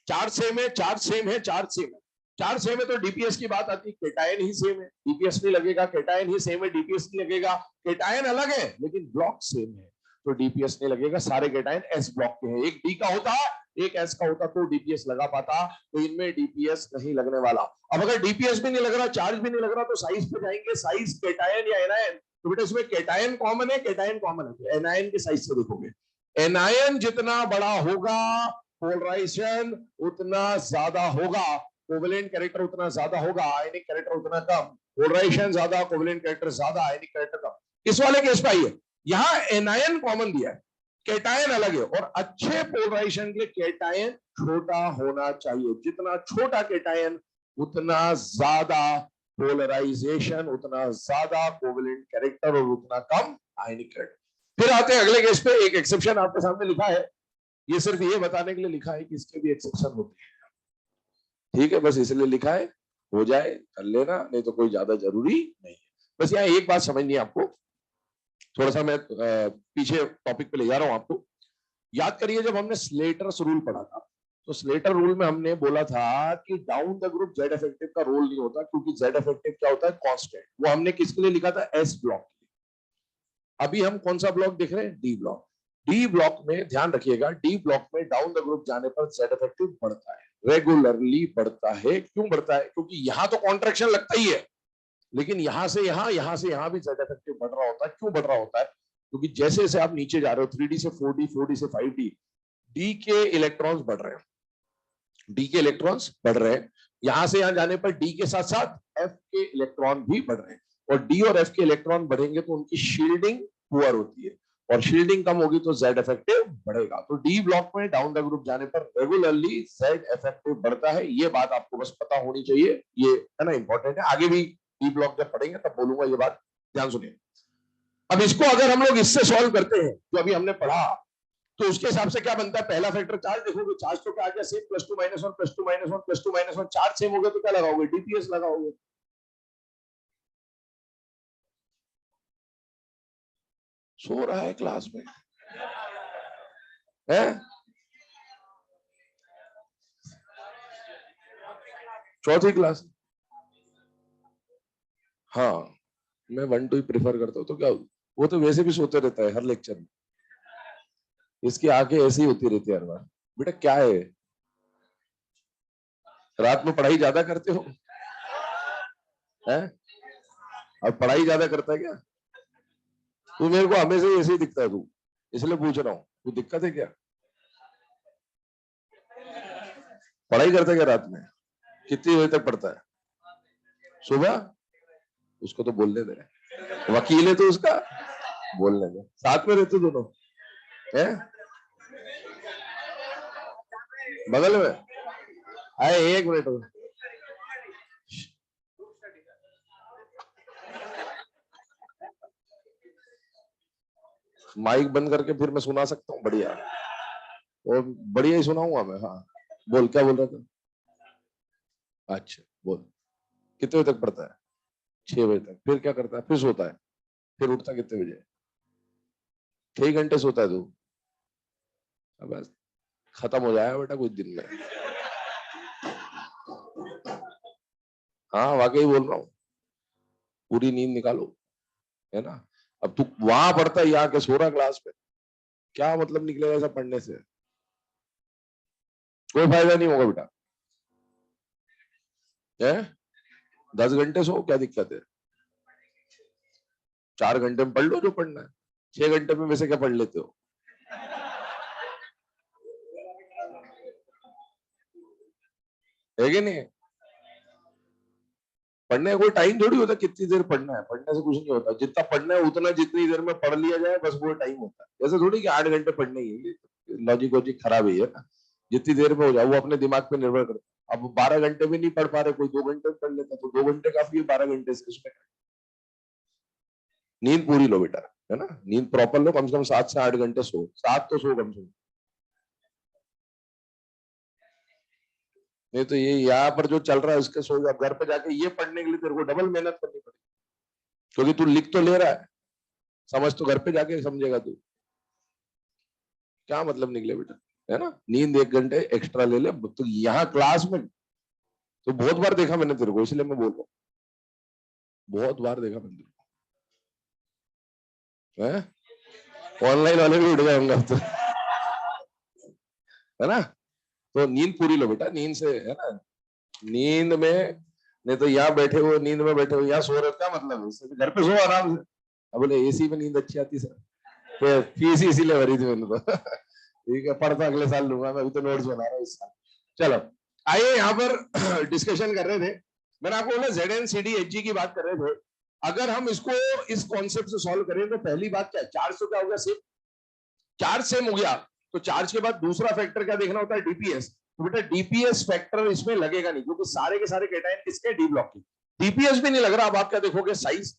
Speaker 1: चार्ज सेम है, चार्ज सेम है, चार्ज सेम है, चार्ज सेम है तो डीपीएस की बात आती है, केटायन ही सेम है, डीपीएस नहीं लगेगा, केटायन ही सेम है, डीपीएस नहीं लगेगा, केटायन अलग है लेकिन ब्लॉक सेम है तो डीपीएस नहीं लगेगा। सारे केटायन एस ब्लॉक के हैं, एक डी का होता एक एस का होता तो डीपीएस लगा पाता, तो इनमें डीपीएस नहीं लगने वाला। अब अगर डीपीएस भी नहीं लग रहा, चार्ज भी नहीं लग रहा, तो साइज पे जाएंगे, साइज केटायन या एनायन, तो बेटा इसमें केटायन कॉमन है, केटायन कॉमन है, तो एनायन के साइज से देखोगे, एनायन जितना बड़ा होगा पोलराइजेशन उतना ज्यादा होगा, कोवेलेंट कैरेक्टर उतना ज्यादा होगा, आयनिक कैरेक्टर उतना कम, पोलराइजेशन ज्यादा, कोवेलेंट कैरेक्टर ज्यादा, आयनिक कैरेक्टर कम। इस वाले केस पे आइए, यहां एनायन कॉमन दिया है, केटायन अलग है, और अच्छे पोलराइजेशन के लिए केटायन छोटा होना चाहिए। जितना छोटा केटायन उतना ज्यादा पोलराइजेशन, उतना ज्यादा कोवेलेंट कैरेक्टर और उतना कम आयनिक कैरेक्टर। फिर आते हैं अगले केस पे। एक एक्सेप्शन आपके सामने लिखा है, ये सिर्फ ये बताने के लिए लिखा है कि इसके भी एक्सेप्शन होते हैं, ठीक है, बस इसलिए लिखा है, हो जाए कर लेना, नहीं तो कोई ज्यादा जरूरी नहीं है। बस यहाँ एक बात समझनी है आपको, थोड़ा सा मैं पीछे टॉपिक पे ले जा रहा हूं आपको। याद करिए जब हमने स्लेटर्स रूल पढ़ा था, तो स्लेटर रूल में हमने बोला था कि down the group Z effective का रोल नहीं होता, क्योंकि जेड इफेक्टिव क्या होता है, कांस्टेंट। वो हमने किसके लिए लिखा था, एस ब्लॉक। अभी हम कौन सा ब्लॉक देख रहे हैं, डी ब्लॉक। डी ब्लॉक में ध्यान रखिएगा, डी ब्लॉक में डाउन द ग्रुप जाने पर जेड इफेक्टिव बढ़ता है, रेगुलरली बढ़ता है। क्यों बढ़ता है, क्योंकि यहां तो कॉन्ट्रैक्शन लगता ही है, लेकिन यहां से यहां भी जेड इफेक्टिव बढ़ रहा होता है। क्यों बढ़ रहा होता है, क्योंकि जैसे जैसे आप नीचे जा रहे हो 3D से 4D, 4D से 5D, डी के इलेक्ट्रॉन्स बढ़ रहे हैं, डी के इलेक्ट्रॉन्स बढ़ रहे हैं। यहां से यहां जाने पर डी के साथ साथ एफ के इलेक्ट्रॉन भी बढ़ रहे हैं, और डी और एफ के इलेक्ट्रॉन बढ़ेंगे तो उनकी शील्डिंग पुअर होती है, और शील्डिंग कम होगी तो जेड इफेक्टिव बढ़ेगा। तो डी ब्लॉक में डाउन द ग्रुप जाने पर रेगुलरली जेड इफेक्टिव बढ़ता है। ये बात आपको बस पता होनी चाहिए, ये है ना, इंपॉर्टेंट है। आगे भी डी ब्लॉक जब पढ़ेंगे तब बोलूंगा ये बात, ध्यान सुनिए। अब इसको अगर हम लोग इससे सॉल्व करते हैं जो अभी हमने पढ़ा, तो उसके हिसाब से क्या बनता है, पहला फैक्टर चार्ज देखोगे, चार्ज तो क्या आ गया सेम, +2 -1 +2 -1 +2 -1, चार्ज सेम हो गया तो क्या लगाओगे, डीपीएस लगाओगे। सो रहा है क्लास में है, चौथी क्लास। हाँ मैं 1-2 ही प्रेफर करता हूँ, तो क्या, वो तो वैसे भी सोते रहता है हर लेक्चर में, इसकी आंखें ऐसी ही होती रहती है हर बार। बेटा क्या है, रात में पढ़ाई ज्यादा करते हो है, अब पढ़ाई ज्यादा करता है क्या तू, मेरे को हमेशा ही ऐसे ही दिखता है तू, इसलिए पूछ रहा हूँ, कोई दिक्कत है क्या, पढ़ाई करता है क्या रात में, कितनी बजे तक पढ़ता है, सुबह, उसको तो बोलने दे, वकील है तो उसका बोलने दे, साथ में रहते दोनों है, बगल में आए, 1 मिनट माइक बंद करके फिर मैं सुना सकता हूँ, बढ़िया, और बढ़िया ही सुनाऊंगा मैं। हाँ बोल, क्या बोल रहा था, अच्छा बोल, कितने बजे तक पढ़ता है, 6 बजे तक, फिर क्या करता है, फिर सोता है, फिर उठता कितने बजे, 6 घंटे सोता है तू, बस खत्म हो जाएगा बेटा कुछ दिन में। हाँ वाकई बोल रहा हूँ, पूरी नींद निकालो, है ना। अब तू वहां पढ़ता है, यहाँ के 16 क्लास पे, क्या मतलब निकलेगा ऐसा पढ़ने से? कोई फायदा नहीं होगा बेटा। है 10 घंटे सो, क्या दिक्कत है? 4 घंटे में पढ़ लो जो पढ़ना है, 6 घंटे में वैसे क्या पढ़ लेते हो? है कि नहीं? पढ़ने का कोई टाइम थोड़ी होता, कितनी देर पढ़ना है, पढ़ने से कुछ नहीं होता, जितना पढ़ना है उतना जितनी देर में पढ़ लिया जाए बस वो टाइम होता है। ऐसे थोड़ी कि 8 घंटे पढ़ने ही है, लॉजिक वॉजिक खराब ही है ना। जितनी देर में हो जाए वो अपने दिमाग पे निर्भर करता है। अब 12 घंटे भी नहीं पढ़ पा रहे, कोई 2 घंटे में पढ़ लेता, तो 2 घंटे काफी है 12 घंटे से। उसमें नींद पूरी लो बेटा, है ना, नींद प्रॉपर लो, कम से कम 7 से 8 घंटे सो, 7 तो सो कम से कम। नहीं तो ये यहाँ पर जो चल रहा है उसके सो, अब घर पे जाके ये पढ़ने के लिए तेरे को डबल मेहनत करनी पड़ेगी, क्योंकि तू लिख तो ले रहा है, समझ तो घर पे जाके समझेगा तू। क्या मतलब निकले बेटा, है ना। नींद 1 घंटे एक्स्ट्रा ले ले तो यहाँ क्लास में तो बहुत बार देखा मैंने तेरे को, इसलिए मैं बोल रहा हूँ, बहुत बार देखा मैंने तेरे को। ऑनलाइन वाले भी उठ गए होंगे अब तो, है ना। तो नींद पूरी लो बेटा, नींद से, है ना, नींद में, नहीं तो यहाँ बैठे हो, नींद में बैठे हो, यहाँ सो रहे हो, क्या मतलब है उससे? घर पे सो आराम से। अब बोले एसी में नींद अच्छी आती सर, तो फीस इसीलिए भरी थी मैंने तो। ठीक है, पढ़ता अगले साल लूंगा मैं, अभी तो नोट्स बना रहा हूँ इस साल। चलो आइए, यहाँ पर डिस्कशन कर रहे थे, मैंने आपको बोला ZNCD-HG की बात कर रहे थे। अगर हम इसको इस कॉन्सेप्ट से सॉल्व करें तो पहली बात क्या है, चार्ज तो क्या हो गया, सेम, चार्ज सेम हो गया, तो चार्ज के बाद दूसरा फैक्टर क्या देखना होता है, डीपीएस। तो बेटा डीपीएस फैक्टर इसमें लगेगा नहीं, क्योंकि सारे के सारे कैटायन किसके, डी ब्लॉक के। डीपीएस भी नहीं लग रहा, अब आप क्या देखोगे, साइज।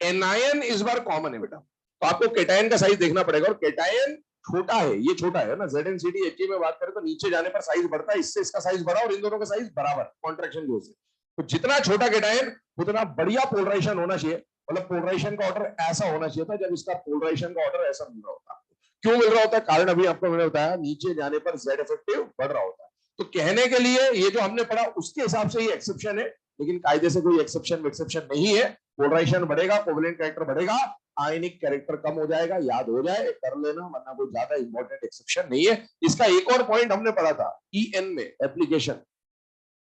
Speaker 1: एनायन इस बार कॉमन है बेटा, तो आपको कैटायन का साइज देखना पड़ेगा, और कैटायन छोटा है, ये छोटा है ना। ZNCD-HG में बात करें तो नीचे जाने पर साइज बढ़ता है, इससे इसका साइज बढ़ा और इन दोनों का साइज बराबर, कॉन्ट्रैक्शन की वजह से। तो जितना छोटा कैटायन उतना बढ़िया पोलराइजेशन होना चाहिए, मतलब पोलराइजेशन का ऑर्डर ऐसा होना चाहिए था, जब इसका पोलराइजेशन का ऑर्डर ऐसा मिल रहा होता। क्यों मिल रहा होता है, कारण अभी आपको मैंने बताया, नीचे जाने पर Z इफेक्टिव बढ़ रहा होता है। तो कहने के लिए ये जो हमने पढ़ा उसके हिसाब से ये एक्सेप्शन है, लेकिन कायदे से कोई एक्सेप्शन नहीं है। पोलराइजेशन बढ़ेगा, कोवेलेंट कैरेक्टर बढ़ेगा, आयनिक कैरेक्टर कम हो जाएगा, याद हो जाए, कर लेना, वरना कोई ज्यादा इंपॉर्टेंट एक्सेप्शन नहीं है। इसका एक और पॉइंट हमने पढ़ा था EN में, एप्लीकेशन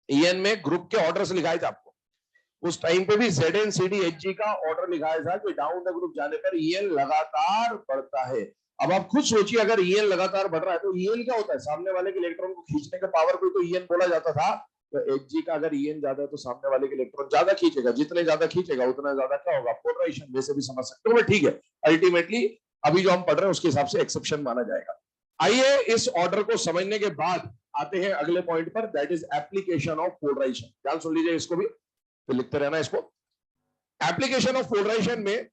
Speaker 1: EN में ग्रुप के ऑर्डर्स लिखाए थे आपको, उस टाइम पे भी ZNCD-HG का ऑर्डर लिखाया था कि डाउन द ग्रुप जाने पर EN लगातार बढ़ता है। अब आप खुद सोचिए, अगर EN लगातार बढ़ रहा है तो EN क्या होता है, सामने वाले के इलेक्ट्रॉन को खींचने का पावर को तो EN बोला जाता था। तो HG का अगर EN ज्यादा है तो सामने वाले के इलेक्ट्रॉन ज्यादा खींचेगा, जितने ज्यादा खींचेगा उतना ज्यादा क्या होगा, पोलराइजेशन, वैसे भी समझ सकते हो, ठीक है। अल्टीमेटली अभी जो हम पढ़ रहे हैं उसके हिसाब से एक्सेप्शन माना जाएगा। आइए इस ऑर्डर को समझने के बाद आते हैं अगले पॉइंट पर, that is application of polarisation. ध्यान सुन लीजिए इसको भी, तो लिखते रहना इसको। एप्लीकेशन ऑफ पोलराइजेशन में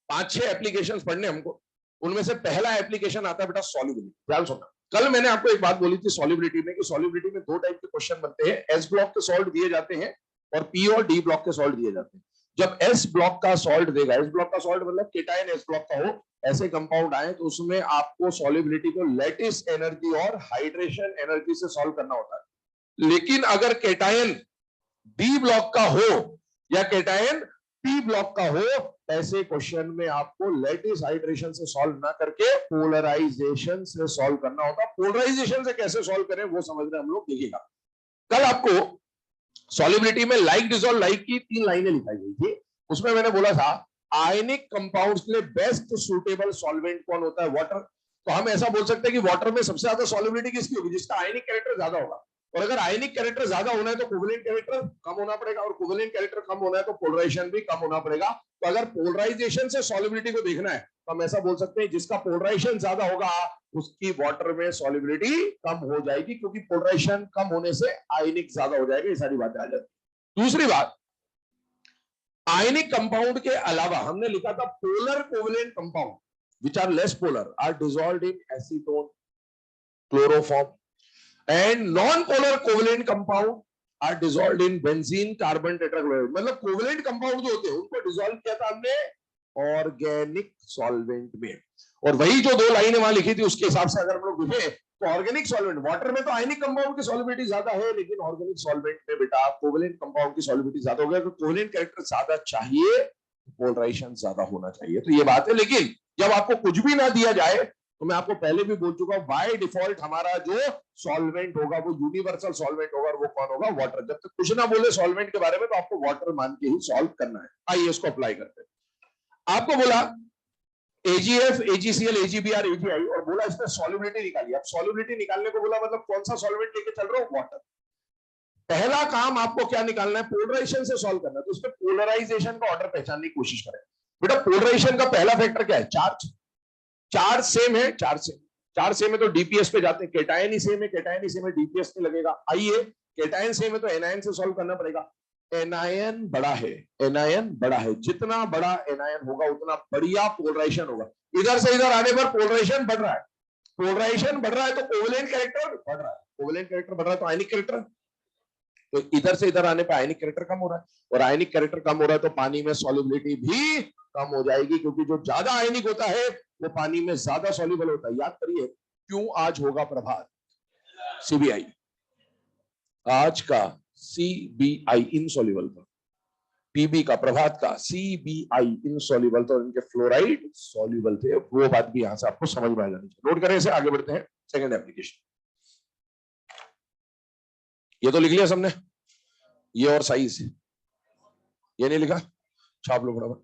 Speaker 1: 5-6 एप्लीकेशंस पढ़ने हमको, उनमें से पहला एप्लीकेशन आता है बेटा सॉल्युबिलिटी। ध्यान सुनना, कल मैंने आपको एक बात बोली थी सॉल्युबिलिटी में, कि सॉल्युबिलिटी में 2 टाइप के क्वेश्चन बनते हैं, एस ब्लॉक के सॉल्ट दिए जाते हैं और पी और डी ब्लॉक के सॉल्ट दिए जाते हैं। जब एस ब्लॉक का सॉल्ट देगा, एस ब्लॉक का सॉल्ट मतलब केटायन एस ब्लॉक का हो, ऐसे कंपाउंड आए तो उसमें आपको सॉल्युबिलिटी को लैटिस एनर्जी और हाइड्रेशन एनर्जी से सॉल्व करना होता है। लेकिन अगर केटायन डी ब्लॉक का हो या केटायन पी ब्लॉक का हो, ऐसे क्वेश्चन में आपको लैटिस हाइड्रेशन से सॉल्व ना करके पोलराइजेशन से सॉल्व करना होता। पोलराइजेशन से कैसे सॉल्व करें वो समझना हम लोग देखिएगा। कल आपको सॉल्युबिलिटी में लाइक डिसॉल्व लाइक की 3 लाइनें लिखाई गई थी, उसमें मैंने बोला था आयनिक कंपाउंड्स के लिए बेस्ट सुटेबल सॉल्वेंट कौन होता है, वाटर। तो हम ऐसा बोल सकते हैं कि वाटर में सबसे ज्यादा सॉल्युबिलिटी किसकी होगी, जिसका आयनिक कैरेक्टर ज्यादा होगा। और अगर आयनिक कैरेक्टर ज्यादा होना है तो कोवेलेंट कैरेक्टर कम होना पड़ेगा, और कोवेलेंट कैरेक्टर कम होना है तो पोलराइजेशन भी कम होना पड़ेगा। तो अगर पोलराइजेशन से सॉल्युबिलिटी को देखना है तो हम ऐसा बोल सकते हैं जिसका पोलराइजेशन ज्यादा होगा उसकी वाटर में सॉल्युबिलिटी कम हो जाएगी, क्योंकि पोलराइजेशन कम होने से आयनिक ज्यादा हो जाएगा। ये सारी बातें आ जाती। दूसरी बात, आयनिक कंपाउंड के अलावा हमने लिखा था polar covalent compound which are less polar are dissolved in acetone, chloroform, and non-polar covalent compound are dissolved in benzene carbon tetrachloride। मतलब कोवेलेंट कंपाउंड जो होते हैं उनको डिसॉल्व किया था हमने ऑर्गेनिक सॉल्वेंट में। और वही जो दो लाइनें वहां लिखी थी उसके हिसाब से अगर हम लोग देखें तो ऑर्गेनिक सॉल्वेंट, वाटर में तो आयनिक कंपाउंड की सॉल्युबिलिटी ज्यादा है, लेकिन ऑर्गेनिक सॉल्वेंट में बेटा कोवेलेंट कंपाउंड की सॉल्युबिलिटी ज्यादा हो गया, तो कोवेलेंट कैरेक्टर ज्यादा चाहिए, पोलराइजेशन ज्यादा होना चाहिए। तो ये बात है। लेकिन जब आपको कुछ भी ना दिया जाए तो मैं आपको पहले भी बोल चुका हूं, बाय डिफॉल्ट हमारा जो सॉल्वेंट होगा वो यूनिवर्सल सॉल्वेंट होगा, और वो कौन होगा? वाटर। जब तक कुछ ना बोले सॉल्वेंट के बारे में तो आपको वाटर मान के ही सॉल्व करना है। आइए इसको अप्लाई करते हैं। आपको बोला एजीएफ, एजीसीएल, एजीबीआर, एजीआई, और बोला इसमें सॉल्युबिलिटी निकालिए। अब सॉल्युबिलिटी निकालने को बोला, मतलब कौन सा सॉल्वेंट लेके चल रहा हूं? वाटर। पहला काम आपको क्या निकालना है? पोलराइजेशन से सॉल्व करना है। तो इसमें पोलराइजेशन का ऑर्डर पहचानने की कोशिश करें। बेटा पोलराइजेशन का पहला फैक्टर क्या है? चार्ज। चार्ज सेम है, चार्ज सेम। चार्ज सेम है तो डीपीएस पे जाते हैं। केटायन ही सेम है, केटायन ही सेम है, डीपीएस पे लगेगा। आइए, केटायन सेम है तो एनायन से सॉल्व करना पड़ेगा। एनायन बड़ा है, एनायन बड़ा है, जितना बड़ा एनायन होगा उतना बढ़िया पोलराइजेशन होगा। इधर से इधर आने पर पोलराइजेशन बढ़ रहा है, पोलराइजेशन बढ़ रहा है तो कोवेलेंट कैरेक्टर बढ़ रहा है, कोवेलेंट कैरेक्टर बढ़ रहा है तो आयनिक कैरेक्टर, तो इधर से इधर आने पे आयनिक कैरेक्टर कम हो रहा है, और आयनिक कैरेक्टर कम हो रहा है तो पानी में सॉल्युबिलिटी भी कम हो जाएगी, क्योंकि जो ज्यादा आयनिक होता है वो पानी में ज्यादा सॉल्युबल होता है। याद करिए क्यों आज होगा प्रभात सीबीआई, आज का सीबीआई इनसॉल्युबल था, पीबी का प्रभात का सीबीआई इनसॉल्युबल था, इनके फ्लोराइड सॉल्युबल थे। वो बात भी यहां से आपको समझ में आ जानी चाहिए। नोट करें इसे, आगे बढ़ते हैं। सेकंड एप्लीकेशन, ये तो लिख लिया सबने, ये और साइज, ये नहीं लिखा, छाप लो फटाफट।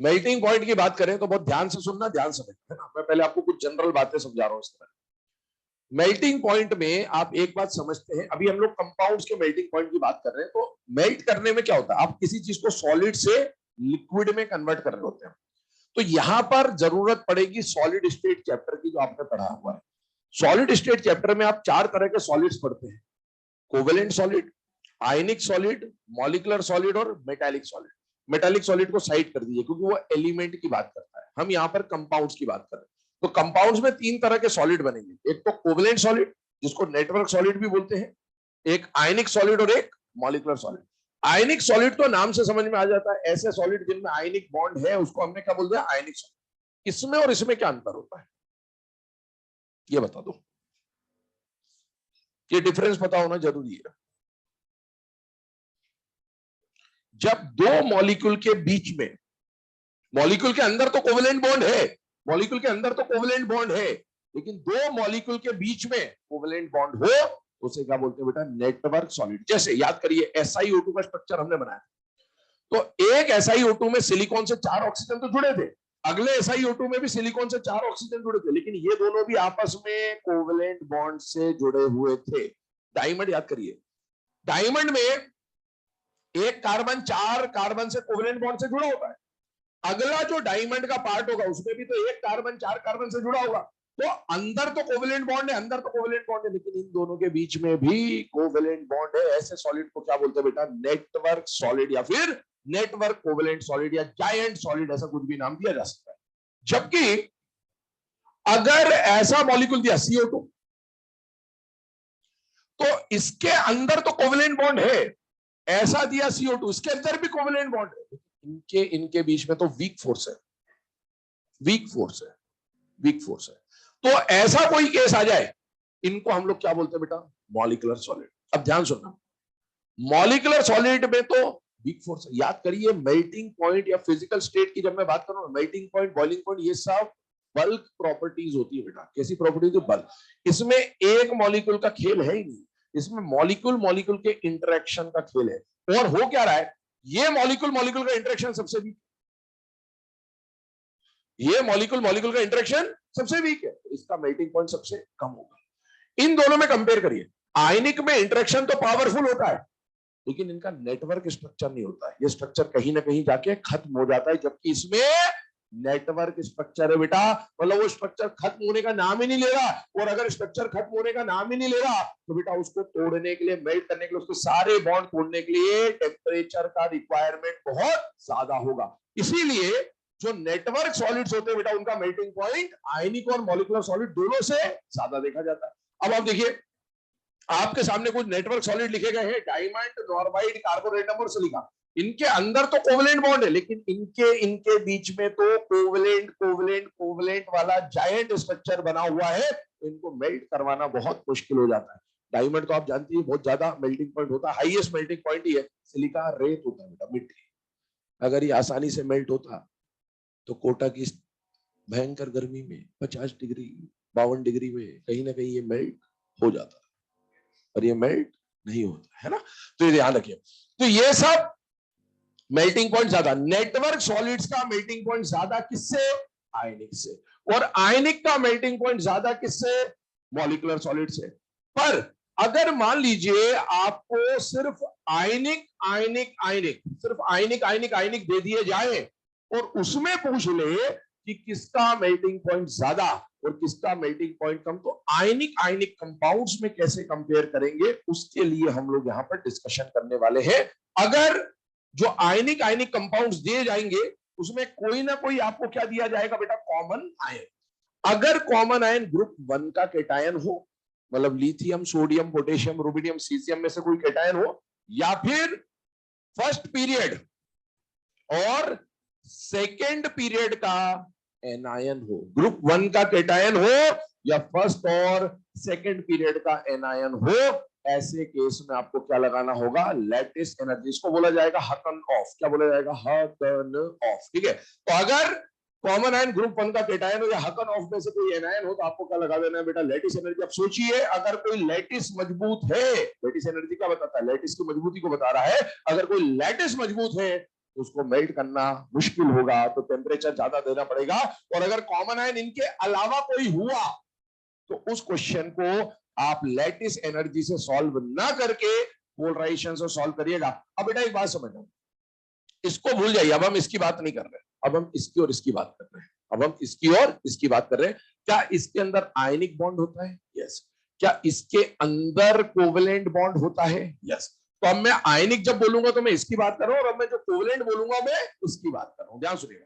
Speaker 1: मेल्टिंग पॉइंट की बात करें तो बहुत ध्यान से सुनना, ध्यान से समझना, है ना। मैं पहले आपको कुछ जनरल बातें समझा रहा हूं इस तरह। मेल्टिंग पॉइंट में आप एक बात समझते हैं, अभी हम लोग कंपाउंड्स के मेल्टिंग पॉइंट की बात कर रहे हैं, तो मेल्ट करने में क्या होता है, आप किसी चीज को सॉलिड से लिक्विड में कन्वर्ट कर रहे होते हैं। तो यहां पर जरूरत पड़ेगी सॉलिड स्टेट चैप्टर की, जो आपने पढ़ा हुआ है। सॉलिड स्टेट चैप्टर में आप 4 तरह के सॉलिड्स पढ़ते हैं, कोवेलेंट सॉलिड, आयनिक सॉलिड, मॉलिक्यूलर सॉलिड और मेटालिक सॉलिड। मेटालिक सॉलिड को साइड कर दीजिए क्योंकि वो एलिमेंट की बात करता है, हम यहां पर कंपाउंड्स की बात कर रहे हैं। तो कंपाउंड्स में 3 तरह के सॉलिड बनेंगे, एक तो कोवेलेंट सॉलिड जिसको नेटवर्क सॉलिड भी बोलते हैं, एक आयनिक सॉलिड और एक मॉलिक्यूलर सॉलिड। आयनिक सॉलिड तो नाम से समझ में आ जाता है, ऐसे सॉलिड जिनमें आयनिक बॉन्ड है उसको हमने क्या बोल दिया, आयनिक सॉलिड। इसमें और इसमें क्या अंतर होता है ये बता दो, ये डिफरेंस पता होना जरूरी है। जब दो मॉलिक्यूल के बीच में, मॉलिक्यूल के अंदर तो कोवेलेंट बॉन्ड है, मॉलिक्यूल के अंदर तो कोवेलेंट बॉन्ड है, लेकिन दो मॉलिक्यूल के बीच में कोवेलेंट बॉन्ड हो उसे क्या बोलते हैं बेटा, नेटवर्क सॉलिड। जैसे याद करिए SiO2 का स्ट्रक्चर हमने बनाया, तो एक SiO2 में सिलिकॉन से 4 ऑक्सीजन तो जुड़े थे, अगले SiO2 में भी सिलिकॉन से 4 ऑक्सीजन जुड़े थे, लेकिन ये दोनों भी आपस में कोवेलेंट बॉन्ड से जुड़े हुए थे। डायमंड याद करिए, डायमंड में एक कार्बन 4 कार्बन से कोवेलेंट बॉन्ड से जुड़ा होता है, अगला जो डायमंड का पार्ट होगा उसमें भी तो एक कार्बन 4 कार्बन से जुड़ा होगा। तो अंदर तो कोवेलेंट बॉन्ड है, अंदर तो कोवेलेंट बॉन्ड है, लेकिन इन दोनों के बीच में भी कोवेलेंट बॉन्ड है। ऐसे सॉलिड को क्या बोलते हैं बेटा, नेटवर्क सॉलिड या फिर नेटवर्क कोवेलेंट सॉलिड या जायंट सॉलिड, ऐसा कुछ भी नाम दिया जा सकता है। जबकि अगर ऐसा मॉलिक्यूल दिया CO2, तो इसके अंदर तो कोवेलेंट बॉन्ड है, ऐसा दिया CO2, इसके अंदर भी कोवेलेंट बॉन्ड है, इनके इनके बीच में तो वीक फोर्स है, वीक फोर्स है, वीक फोर्स है। तो ऐसा कोई केस आ जाए, इनको हम लोग क्या बोलते हैं बेटा, मॉलिक्यूलर सॉलिड। अब ध्यान सुनना, मॉलिक्यूलर सॉलिड में तो वीक फोर्स है। याद करिए मेल्टिंग पॉइंट या फिजिकल स्टेट की जब मैं बात करूं, मेल्टिंग पॉइंट, बॉइलिंग पॉइंट, ये सब बल्क प्रॉपर्टीज होती है बेटा। कैसी प्रॉपर्टीज? बल्क। इसमें एक मॉलिक्यूल का खेल है ही नहीं, इसमें मॉलिक्यूल मॉलिक्यूल के इंटरेक्शन का खेल है। और हो क्या रहा है, ये मॉलिक्यूल मॉलिक्यूल का इंटरेक्शन सबसे वीक, ये मॉलिक्यूल मॉलिक्यूल का इंटरेक्शन सबसे वीक है, इसका मेल्टिंग पॉइंट सबसे कम होगा। इन दोनों में कंपेयर करिए, आयनिक में इंटरेक्शन तो पावरफुल होता है, लेकिन इनका नेटवर्क स्ट्रक्चर नहीं होता है, ये स्ट्रक्चर कहीं ना कहीं जाके खत्म हो जाता है, जबकि इसमें नेटवर्क स्ट्रक्चर है बेटा। मतलब वो स्ट्रक्चर खत्म होने का नाम ही नहीं ले रहा, और अगर स्ट्रक्चर खत्म होने का नाम ही नहीं ले रहा तो बेटा उसको तोड़ने के लिए, मेल्ट करने के लिए, उसके सारे बॉन्ड तोड़ने के लिए टेम्परेचर का रिक्वायरमेंट बहुत ज्यादा होगा। इसीलिए जो नेटवर्क सॉलिड्स होते हैं बेटा, उनका मेल्टिंग पॉइंट आयनिक और मॉलिक्यूलर सॉलिड दोनों से ज्यादा देखा जाता है। अब आप देखिए, आपके सामने कुछ नेटवर्क सॉलिड लिखे गए हैं, डायमंड, नॉर्माइड, कार्बोरेटम और सिलिका। इनके अंदर तो कोवेलेंट बॉन्ड है, लेकिन इनके इनके बीच में तो कोवेलेंट कोवेलेंट कोवेलेंट वाला जायंट स्ट्रक्चर बना हुआ है, तो इनको मेल्ट करवाना बहुत मुश्किल हो जाता है। डायमंड तो आप जानती है बहुत ज्यादा मेल्टिंग पॉइंट होता है, हाईएस्ट मेल्टिंग पॉइंट ही है। सिलिका रेत होता है बेटा, मिट्टी। अगर ये आसानी से मेल्ट होता तो कोटा की भयंकर गर्मी में 50 डिग्री 52 डिग्री में कहीं ना कहीं ये मेल्ट हो जाता, और ये मेल्ट नहीं होता है ना। तो ये ध्यान रखिए, तो ये सब मेल्टिंग पॉइंट ज्यादा, नेटवर्क सॉलिड्स का मेल्टिंग पॉइंट ज्यादा किससे, आयनिक से, और आयनिक का मेल्टिंग पॉइंट ज्यादा किससे, मॉलिक्यूलर सॉलिड से। पर अगर मान लीजिए आपको सिर्फ आयनिक आयनिक आयनिक, सिर्फ आयनिक आयनिक आयनिक दे दिए जाए और उसमें पूछ ले कि किसका मेल्टिंग पॉइंट ज्यादा और किसका मेल्टिंग पॉइंट कम, तो आयनिक आयनिक कंपाउंड्स में कैसे कंपेयर करेंगे, उसके लिए हम लोग यहां पर डिस्कशन करने वाले हैं। अगर जो आयनिक आयनिक कंपाउंड्स दिए जाएंगे उसमें कोई ना कोई आपको क्या दिया जाएगा बेटा, कॉमन आयन। अगर कॉमन आयन ग्रुप 1 का केटायन हो, मतलब lithium, sodium, potassium, rubidium, caesium में से कोई केटायन हो, या फिर फर्स्ट पीरियड और सेकेंड पीरियड का एनायन हो, ग्रुप 1 का केटायन हो या फर्स्ट और सेकेंड पीरियड का एनायन हो, ऐसे केस में आपको क्या लगाना होगा, लैटिस एनर्जी। इसको बोला जाएगा हकन ऑफ। क्या बोला जाएगा, हकन ऑफ। ठीक है, तो अगर कॉमन आयन ग्रुप 1 का केटायन हो या हकन ऑफ में से कोई एनायन हो, तो आपको क्या लगा देना है बेटा, लैटिस एनर्जी। अब सोचिए, अगर कोई लैटिस मजबूत है, लैटिस एनर्जी क्या बताता है, लैटिस की मजबूती को बता रहा है। अगर कोई लैटिस मजबूत है तो उसको मेल्ट करना मुश्किल होगा, तो टेम्परेचर ज्यादा देना पड़ेगा। और अगर कॉमन आयन इनके अलावा कोई हुआ तो उस क्वेश्चन को आप लैटिस एनर्जी से सॉल्व ना करके पोलराइजेशन से सॉल्व करिएगा। अब बेटा एक बात समझना, इसको भूल जाइए, अब हम इसकी बात नहीं कर रहे, अब हम इसकी और इसकी बात कर रहे हैं। अब हम इसकी और इसकी बात कर रहे हैं। क्या इसके अंदर आयनिक बॉन्ड होता है? यस। क्या इसके अंदर कोवेलेंट बॉन्ड होता है? यस। तो अब मैं आयनिक जब बोलूंगा तो मैं इसकी बात कर रहा हूं, और अब मैं जो कोवेलेंट बोलूंगा मैं उसकी बात कर रहा हूं। ध्यान सुनिएगा,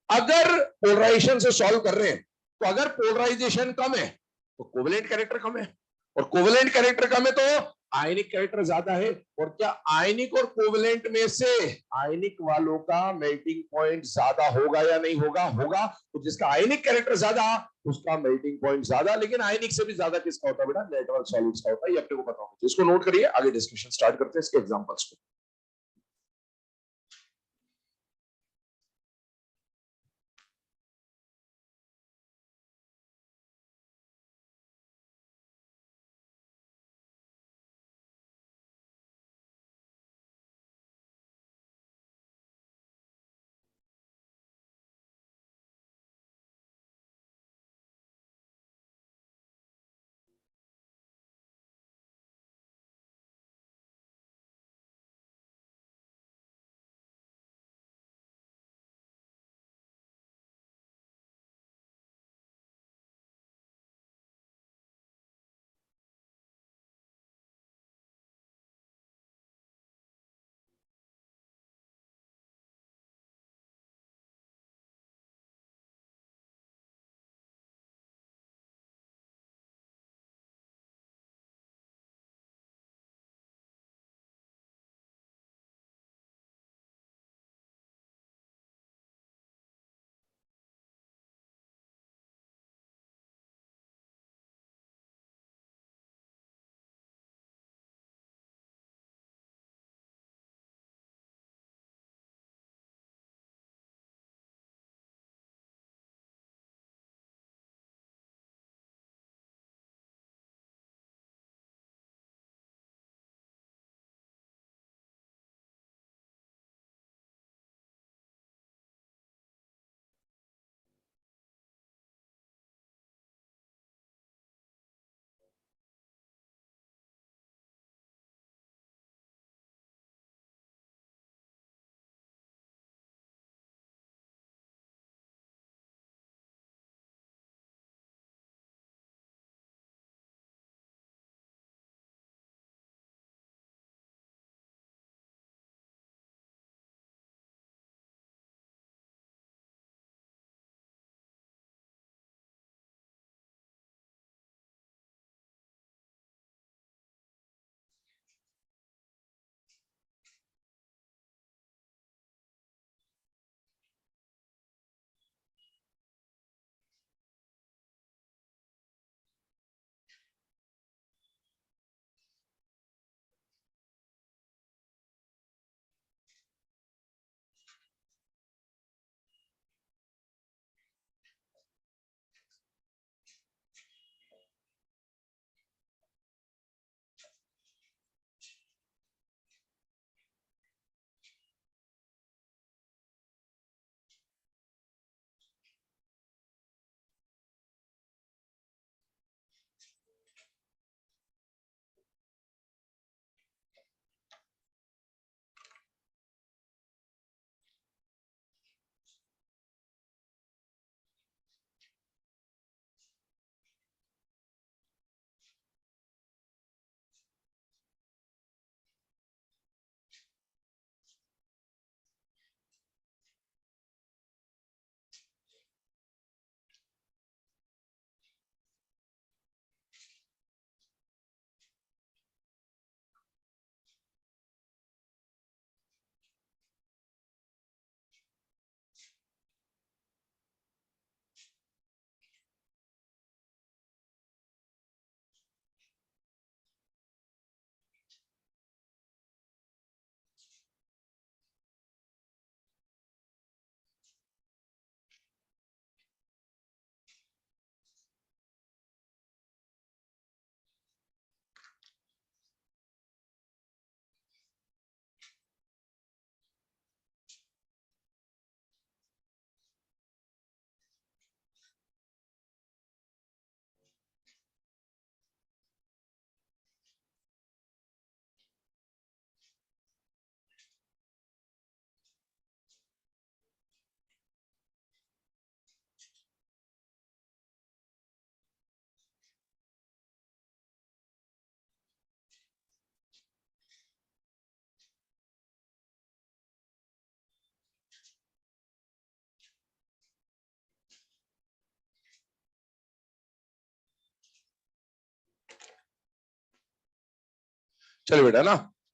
Speaker 1: अगर पोलराइजेशन से सॉल्व कर रहे हैं तो अगर पोलराइजेशन कम है तो कोवेलेंट कैरेक्टर कम है, और कोवेलेंट कैरेक्टर कम है तो आयनिक कैरेक्टर ज्यादा है। और क्या आयनिक और कोवेलेंट में से आयनिक वालों का मेल्टिंग पॉइंट ज्यादा होगा या नहीं होगा? होगा। तो जिसका आयनिक कैरेक्टर ज्यादा उसका मेल्टिंग पॉइंट ज्यादा, लेकिन आयनिक से भी ज्यादा किसका होता है बेटा? नेटवर्क सॉलिड्स का होता है। ये अपने को पता होगा। तो इसको नोट करिए, आगे डिस्कशन स्टार्ट करते हैं इसके एग्जांपल्स को। चलिए बेटा ना,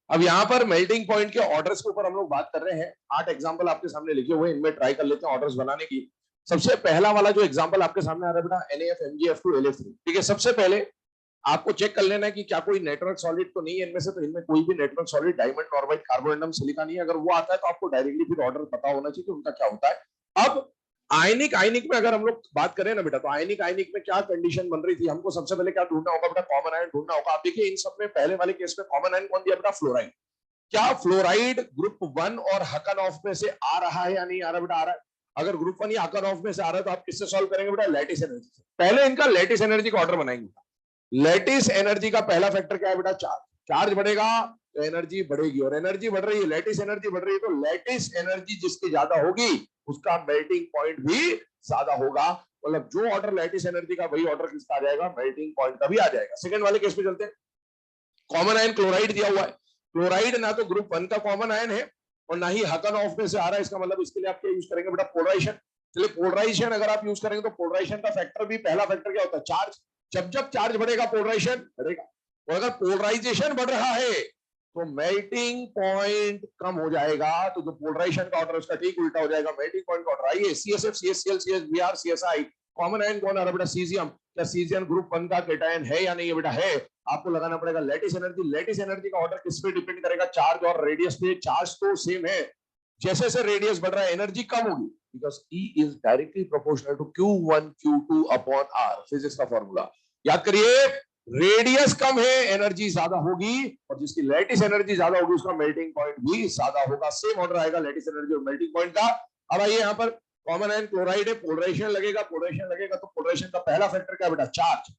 Speaker 1: अब यहाँ पर मेल्टिंग पॉइंट के ऑर्डर्स के ऊपर हम लोग बात कर रहे हैं। 8 एग्जांपल आपके सामने लिखे हुए, इनमें ट्राई कर लेते हैं ऑर्डर्स बनाने की। सबसे पहला वाला जो एग्जांपल आपके सामने आ रहा है बेटा, NaF MgF2 LF3। ठीक है, सबसे पहले आपको चेक कर लेना है कि क्या कोई नेटवर्क सॉलिड तो नहीं है इनमें से। तो इनमें कोई भी नेटवर्क सॉलिड डायमंड, नॉर्माइट, कार्बोनेटम, सिलिका नहीं है। अगर वो आता है तो आपको डायरेक्टली फिर ऑर्डर पता होना चाहिए कि उनका क्या होता है। अब आयनिक आयनिक में अगर हम लोग बात करें ना बेटा, तो आयनिक आयनिक में क्या कंडीशन बन रही थी, हमको सबसे पहले क्या ढूंढना होगा बेटा, कॉमन आयन ढूंढना होगा। आप देखिए इन सब में पहले वाले केस में कॉमन आयन कौन दिया बेटा, फ्लोराइड। क्या फ्लोराइड ग्रुप 1 और हकन ऑफ में से आ रहा है या नहीं आ रहा बेटा, आ रहा है। अगर ग्रुप 1 या हकन ऑफ में से आ रहा है तो आप किससे सॉल्व करेंगे बेटा, लैटिस एनर्जी से। पहले इनका लैटिस एनर्जी का ऑर्डर बनाएंगे। लैटिस एनर्जी का पहला फैक्टर क्या है बेटा, चार्ज। चार्ज बढ़ेगा तो एनर्जी बढ़ेगी, और एनर्जी बढ़ रही है, लैटिस एनर्जी बढ़ रही है, तो लैटिस एनर्जी जिसकी ज्यादा होगी उसका मेल्टिंग पॉइंट भी ज्यादा होगा। मतलब जो ऑर्डर लैटिस एनर्जी का, वही ऑर्डर किसका आ जाएगा, मेल्टिंग पॉइंट का भी आ जाएगा। सेकंड वाले केस पे चलते हैं। कॉमन आयन क्लोराइड दिया हुआ है। क्लोराइड ना तो ग्रुप 1 का कॉमन आयन है और ना ही हकन ऑफ में से आ रहा है। इसका मतलब इसके लिए आप क्या यूज करेंगे बेटा, पोलराइजेशन। चलिए पोलराइजेशन अगर आप यूज करेंगे तो पोलराइजेशन का फैक्टर भी, पहला फैक्टर क्या होता है, चार्ज। जब जब चार्ज बढ़ेगा पोलराइजेशन बढ़ेगा, और अगर पोलराइजेशन बढ़ रहा है तो मेल्टिंग पॉइंट कम हो जाएगा। तो जो पोलराइजेशन का ऑर्डर उसका ठीक उल्टा हो जाएगा, मेल्टिंग पॉइंट का ऑर्डर। आइए CSF, CSCl, CSBr, CSI, common ion कौन आ रहा है बेटा, सीजियम। क्या सीजियम ग्रुप 1 का केटायन है या नहीं है बेटा, है। आपको लगाना पड़ेगा लैटिस एनर्जी। लैटिस एनर्जी का ऑर्डर किस पे डिपेंड करेगा, चार्ज और रेडियस पे। चार्ज तो सेम है, जैसे जैसे रेडियस बढ़ रहा है एनर्जी कम होगी, because E is directly proportional to Q1 Q2 upon R, physics का फॉर्मूला याद करिए। रेडियस कम है, एनर्जी ज्यादा होगी, और जिसकी लैटिस एनर्जी ज्यादा होगी उसका मेल्टिंग पॉइंट भी ज्यादा होगा। सेम ऑर्डर आएगा लैटिस एनर्जी और मेल्टिंग पॉइंट का। अब आइए यहाँ पर कॉमन आयन क्लोराइड है, पोलराइजेशन लगेगा। पोलराइजेशन लगेगा तो पोलराइजेशन का पहला फैक्टर क्या बेटा, चार्ज।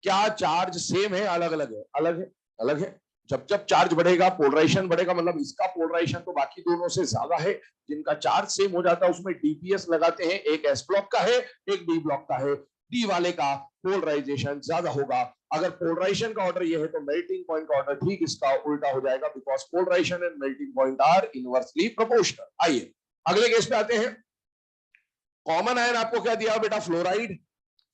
Speaker 1: क्या चार्ज सेम है, अलग अलग है, अलग है, अलग है। जब जब चार्ज बढ़ेगा पोलराइजेशन बढ़ेगा, मतलब इसका पोलराइजेशन तो बाकी दोनों से ज्यादा है। जिनका चार्ज सेम हो जाता है उसमें डीपीएस लगाते हैं, एक एस ब्लॉक का है, एक डी ब्लॉक का है। डी वाले का पोलराइजेशन ज्यादा होगा। अगर पोलराइजेशन का ऑर्डर ये है तो मेल्टिंग पॉइंट का ऑर्डर ठीक इसका उल्टा हो जाएगा, because polarisation and melting point are inversely proportional. आइए अगले केस पे आते हैं। कॉमन आयन आपको क्या दिया बेटा, फ्लोराइड।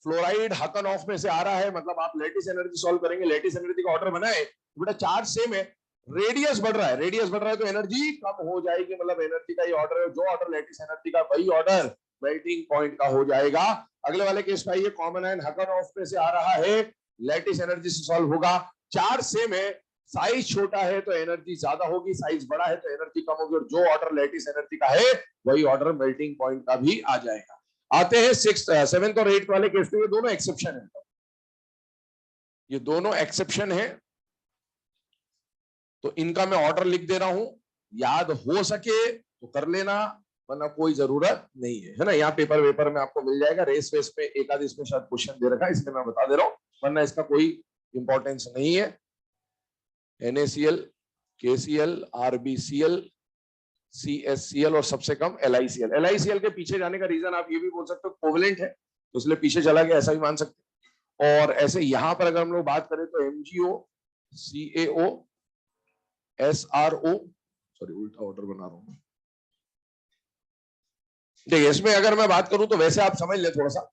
Speaker 1: फ्लोराइड हकन ऑफ में से आ रहा है, मतलब आप लैटिस एनर्जी सॉल्व करेंगे, लैटिस एनर्जी का ऑर्डर बनाए, बेटा चार्ज सेम है, रेडियस बढ़ रहा है, रेडियस बढ़ रहा है तो एनर्जी कम हो जाएगी। मतलब एनर्जी का ये ऑर्डर है, जो ऑर्डर लैटिस एनर्जी का वही ऑर्डर मेल्टिंग पॉइंट का हो जाएगा। अगले वाले केस में आइए, कॉमन आयन हकन ऑफ में से आ रहा है, लैटिस एनर्जी से सॉल्व होगा, चार्ज सेम है, साइज छोटा है तो एनर्जी ज्यादा होगी, साइज बड़ा है तो एनर्जी कम होगी, और जो ऑर्डर लैटिस एनर्जी का है वही ऑर्डर मेल्टिंग पॉइंट का भी आ जाएगा। आते हैं 6th 7th और 8th वाले केस में। ये दोनों एक्सेप्शन है, ये दोनों एक्सेप्शन है, तो इनका मैं ऑर्डर लिख दे रहा हूं। याद हो सके तो कर लेना, वरना कोई जरूरत नहीं है ना। यहाँ पेपर वेपर में आपको मिल जाएगा, रेस वेस पे एक आध इसमें शायद क्वेश्चन दे रखा है, इसलिए मैं बता दे रहा हूं, वरना इसका कोई इंपॉर्टेंस नहीं है। NaCl, KCl, RbCl, CSCl और सबसे कम LiCl। LiCl के पीछे जाने का रीजन आप ये भी बोल सकते हो कोवेलेंट है, तो इसलिए पीछे चला गया, ऐसा भी मान सकते हैं। और ऐसे यहां पर अगर हम लोग बात करें तो MgO, CaO, SRO, सॉरी उल्टा ऑर्डर बना रहा हूं। देखिए इसमें अगर मैं बात करूं तो वैसे आप समझ ले थोड़ा सा,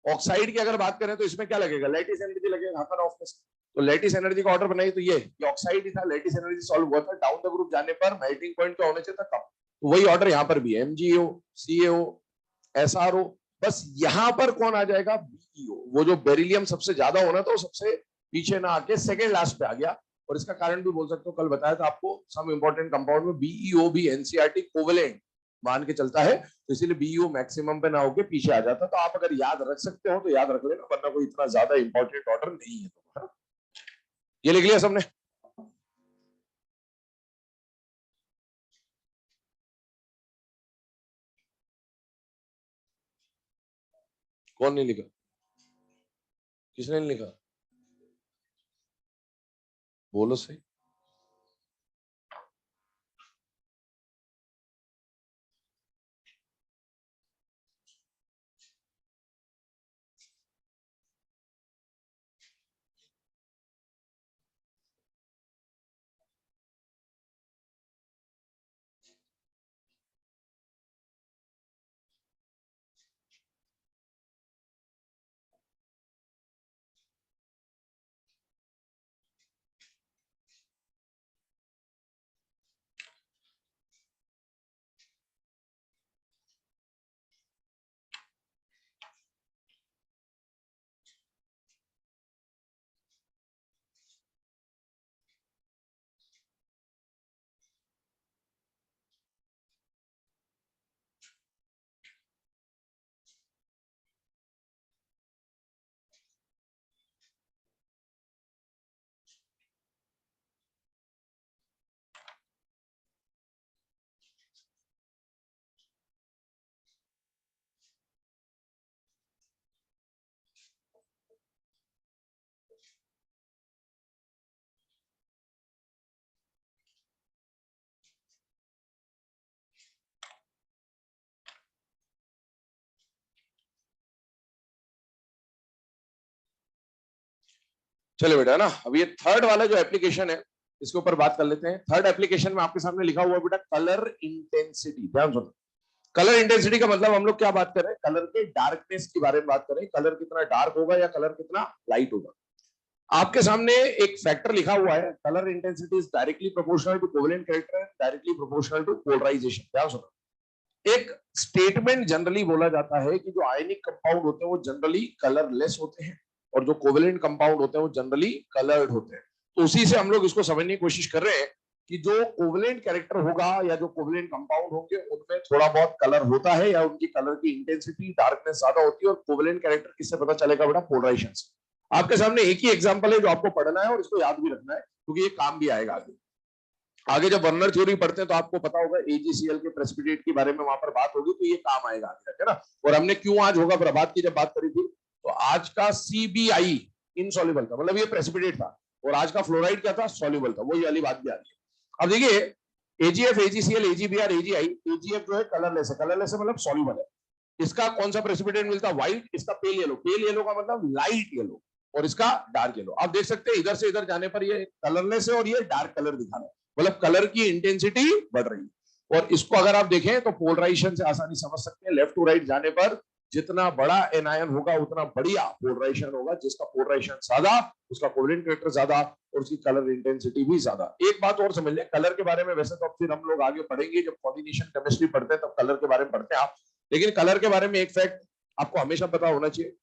Speaker 1: ऑक्साइड की अगर बात करें तो इसमें क्या लगेगा, लैटिस एनर्जी लगेगा, हकन ऑफ में। तो लैटिस एनर्जी का ऑर्डर बनाइए तो ये ऑक्साइड ही था, लैटिस एनर्जी सॉल्व हुआ था, डाउन द ग्रुप जाने पर मेल्टिंग पॉइंट क्या होने चाहिए था, कम। तो वही ऑर्डर यहाँ पर भी है, MgO, CaO, SRO। बस यहाँ पर कौन आ जाएगा, BeO। वो जो बेरिलियम सबसे ज्यादा होना था वो सबसे पीछे ना आके सेकेंड लास्ट पे आ गया। और इसका कारण भी बोल सकते हो, कल बताया था आपको, सम इंपॉर्टेंट कंपाउंड में BeO भी NCERT कोवेलेंट मान के चलता है, तो इसीलिए BeO मैक्सिमम पे ना होके पीछे आ जाता। तो आप अगर याद रख सकते हो तो याद रख लेना, वरना कोई इतना ज्यादा इंपॉर्टेंट ऑर्डर नहीं है तुम्हारा। ये लिख लिया सबने, कौन नहीं लिखा, किसने नहीं लिखा, बोलो सही। चलो बेटा, है ना। अब ये थर्ड वाला जो एप्लीकेशन है इसके ऊपर बात कर लेते हैं। थर्ड एप्लीकेशन में आपके सामने लिखा हुआ बेटा कलर इंटेंसिटी। ध्यान सुनो, कलर इंटेंसिटी का मतलब हम लोग क्या बात कर रहे हैं, कलर के डार्कनेस के बारे में बात कर रहे हैं। कलर कितना डार्क होगा या कलर कितना लाइट होगा। आपके सामने एक फैक्टर लिखा हुआ है, colour intensity is directly proportional to covalent character, directly proportional to polarisation. ध्यान सुनो, एक स्टेटमेंट जनरली बोला जाता है कि जो आयनिक कंपाउंड होते हैं वो जनरली कलरलेस होते हैं और जो कोवेलेंट कंपाउंड होते हैं वो जनरली कलर्ड होते हैं। तो उसी से हम लोग इसको समझने की कोशिश कर रहे हैं कि जो कोवेलेंट कैरेक्टर होगा या जो कोवेलेंट कंपाउंड होंगे उनमें थोड़ा बहुत कलर होता है या उनकी कलर की इंटेंसिटी डार्कनेस ज्यादा होती है। और कोवेलेंट कैरेक्टर किससे पता चलेगा बेटा, पोलराइजेशन से। आपके सामने एक ही एग्जांपल है जो आपको पढ़ना है और इसको याद भी रखना है क्योंकि ये काम भी आएगा आगे। आगे जब वर्नर थ्योरी पढ़ते हैं तो आपको पता होगा AgCl के प्रेसिपिटेट के बारे में वहां पर बात होगी, तो ये काम आएगा आगे, है ना। और हमने क्यों आज होगा प्रभात की जब बात करी थी, तो आज का CBI इनसॉल्युबल था, मतलब ये प्रेसिपिटेट था, और आज का फ्लोराइड क्या था, सॉल्युबल था। वही वाली बात भी आ रही है। अब देखिए, AgF, AgCl, AgBr, AgI, AgF जो है कलरलेस है। कलरलेस है मतलब सॉल्युबल है। इसका कौन सा प्रेसिपिटेट मिलता है, व्हाइट। इसका पेल येलो। पेल येलो का मतलब लाइट येलो, और इसका डार्क येलो। आप देख सकते हैं इधर से इधर जाने पर ये कलरलेस है और ये डार्क कलर दिखा रहा है, मतलब कलर की इंटेंसिटी बढ़ रही है। और इसको अगर आप देखें तो पोलराइजेशन से आसानी समझ सकते हैं। लेफ्ट टू राइट जाने पर जितना बड़ा एनायन होगा उतना बढ़िया पोलराइजेशन होगा। जिसका पोलराइजेशन ज्यादा उसका कोवेलेंट कैरेक्टर ज्यादा और उसकी कलर इंटेंसिटी भी ज्यादा। एक बात और समझ लें कलर के बारे में, वैसे तो फिर हम लोग आगे पढ़ेंगे जब कॉम्बिनेशन केमिस्ट्री पढ़ते हैं तब कलर के बारे में पढ़ते हैं आप, लेकिन कलर के बारे में एक फैक्ट आपको हमेशा पता होना चाहिए,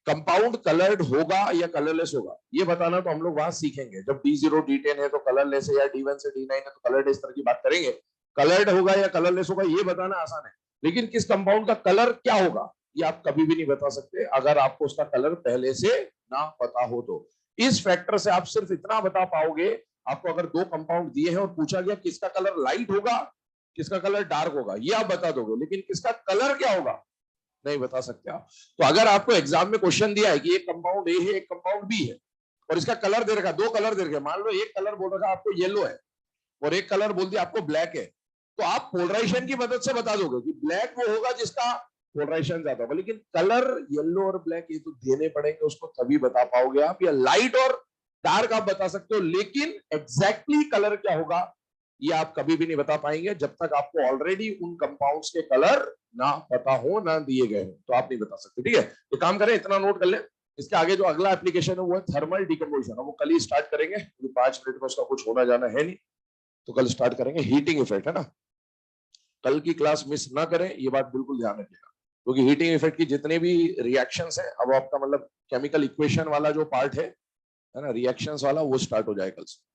Speaker 1: कंपाउंड कलर्ड होगा या कलरलेस होगा ये बताना तो हम लोग वहां सीखेंगे। जब D0 D10 है तो कलरलेस है, या D1 से D9 है तो कलर्ड, इस तरह की बात करेंगे। कलर्ड होगा या कलरलेस होगा ये बताना आसान है, लेकिन किस कंपाउंड का कलर क्या होगा ये आप कभी भी नहीं बता सकते अगर आपको उसका कलर पहले से ना पता हो। तो इस फैक्टर से आप सिर्फ इतना बता पाओगे, आपको अगर दो कंपाउंड दिए हैं और पूछा गया किसका कलर लाइट होगा किसका कलर डार्क होगा, ये आप बता दोगे, लेकिन किसका कलर क्या होगा नहीं बता सकते आप। तो अगर आपको एग्जाम में क्वेश्चन दिया है कि एक कंपाउंड ए है एक कंपाउंड बी है और इसका कलर दे रखा, दो कलर दे रखे, मान लो एक कलर बोल रखा आपको येलो है और एक कलर बोल दिया आपको ब्लैक है, तो आप पोलराइजेशन की मदद से बता दोगे कि ब्लैक वो होगा जिसका पोलराइजेशन ज्यादा होगा। लेकिन कलर येलो और ब्लैक ये तो देने पड़ेंगे, उसको तभी बता पाओगे आप। या लाइट और डार्क आप बता सकते हो, लेकिन एग्जैक्टली कलर क्या होगा ये आप कभी भी नहीं बता पाएंगे जब तक आपको ऑलरेडी उन कंपाउंड्स के कलर ना पता हो, ना दिए गए हो, तो आप नहीं बता सकते। ठीक है, तो काम करें, इतना नोट कर लें। इसके आगे जो अगला एप्लीकेशन है वो है थर्मल डिकम्पोजिशन। वो कल ही स्टार्ट करेंगे क्योंकि 5 मिनट में उसका कुछ होना जाना है नहीं, तो कल स्टार्ट करेंगे। हीटिंग इफेक्ट है ना, कल की क्लास मिस ना करें, ये बात बिल्कुल ध्यान रखिएगा, क्योंकि हीटिंग इफेक्ट की जितने भी रिएक्शंस है, अब आपका मतलब केमिकल इक्वेशन वाला जो पार्ट है ना, रिएक्शंस वाला, वो स्टार्ट हो जाए कल से।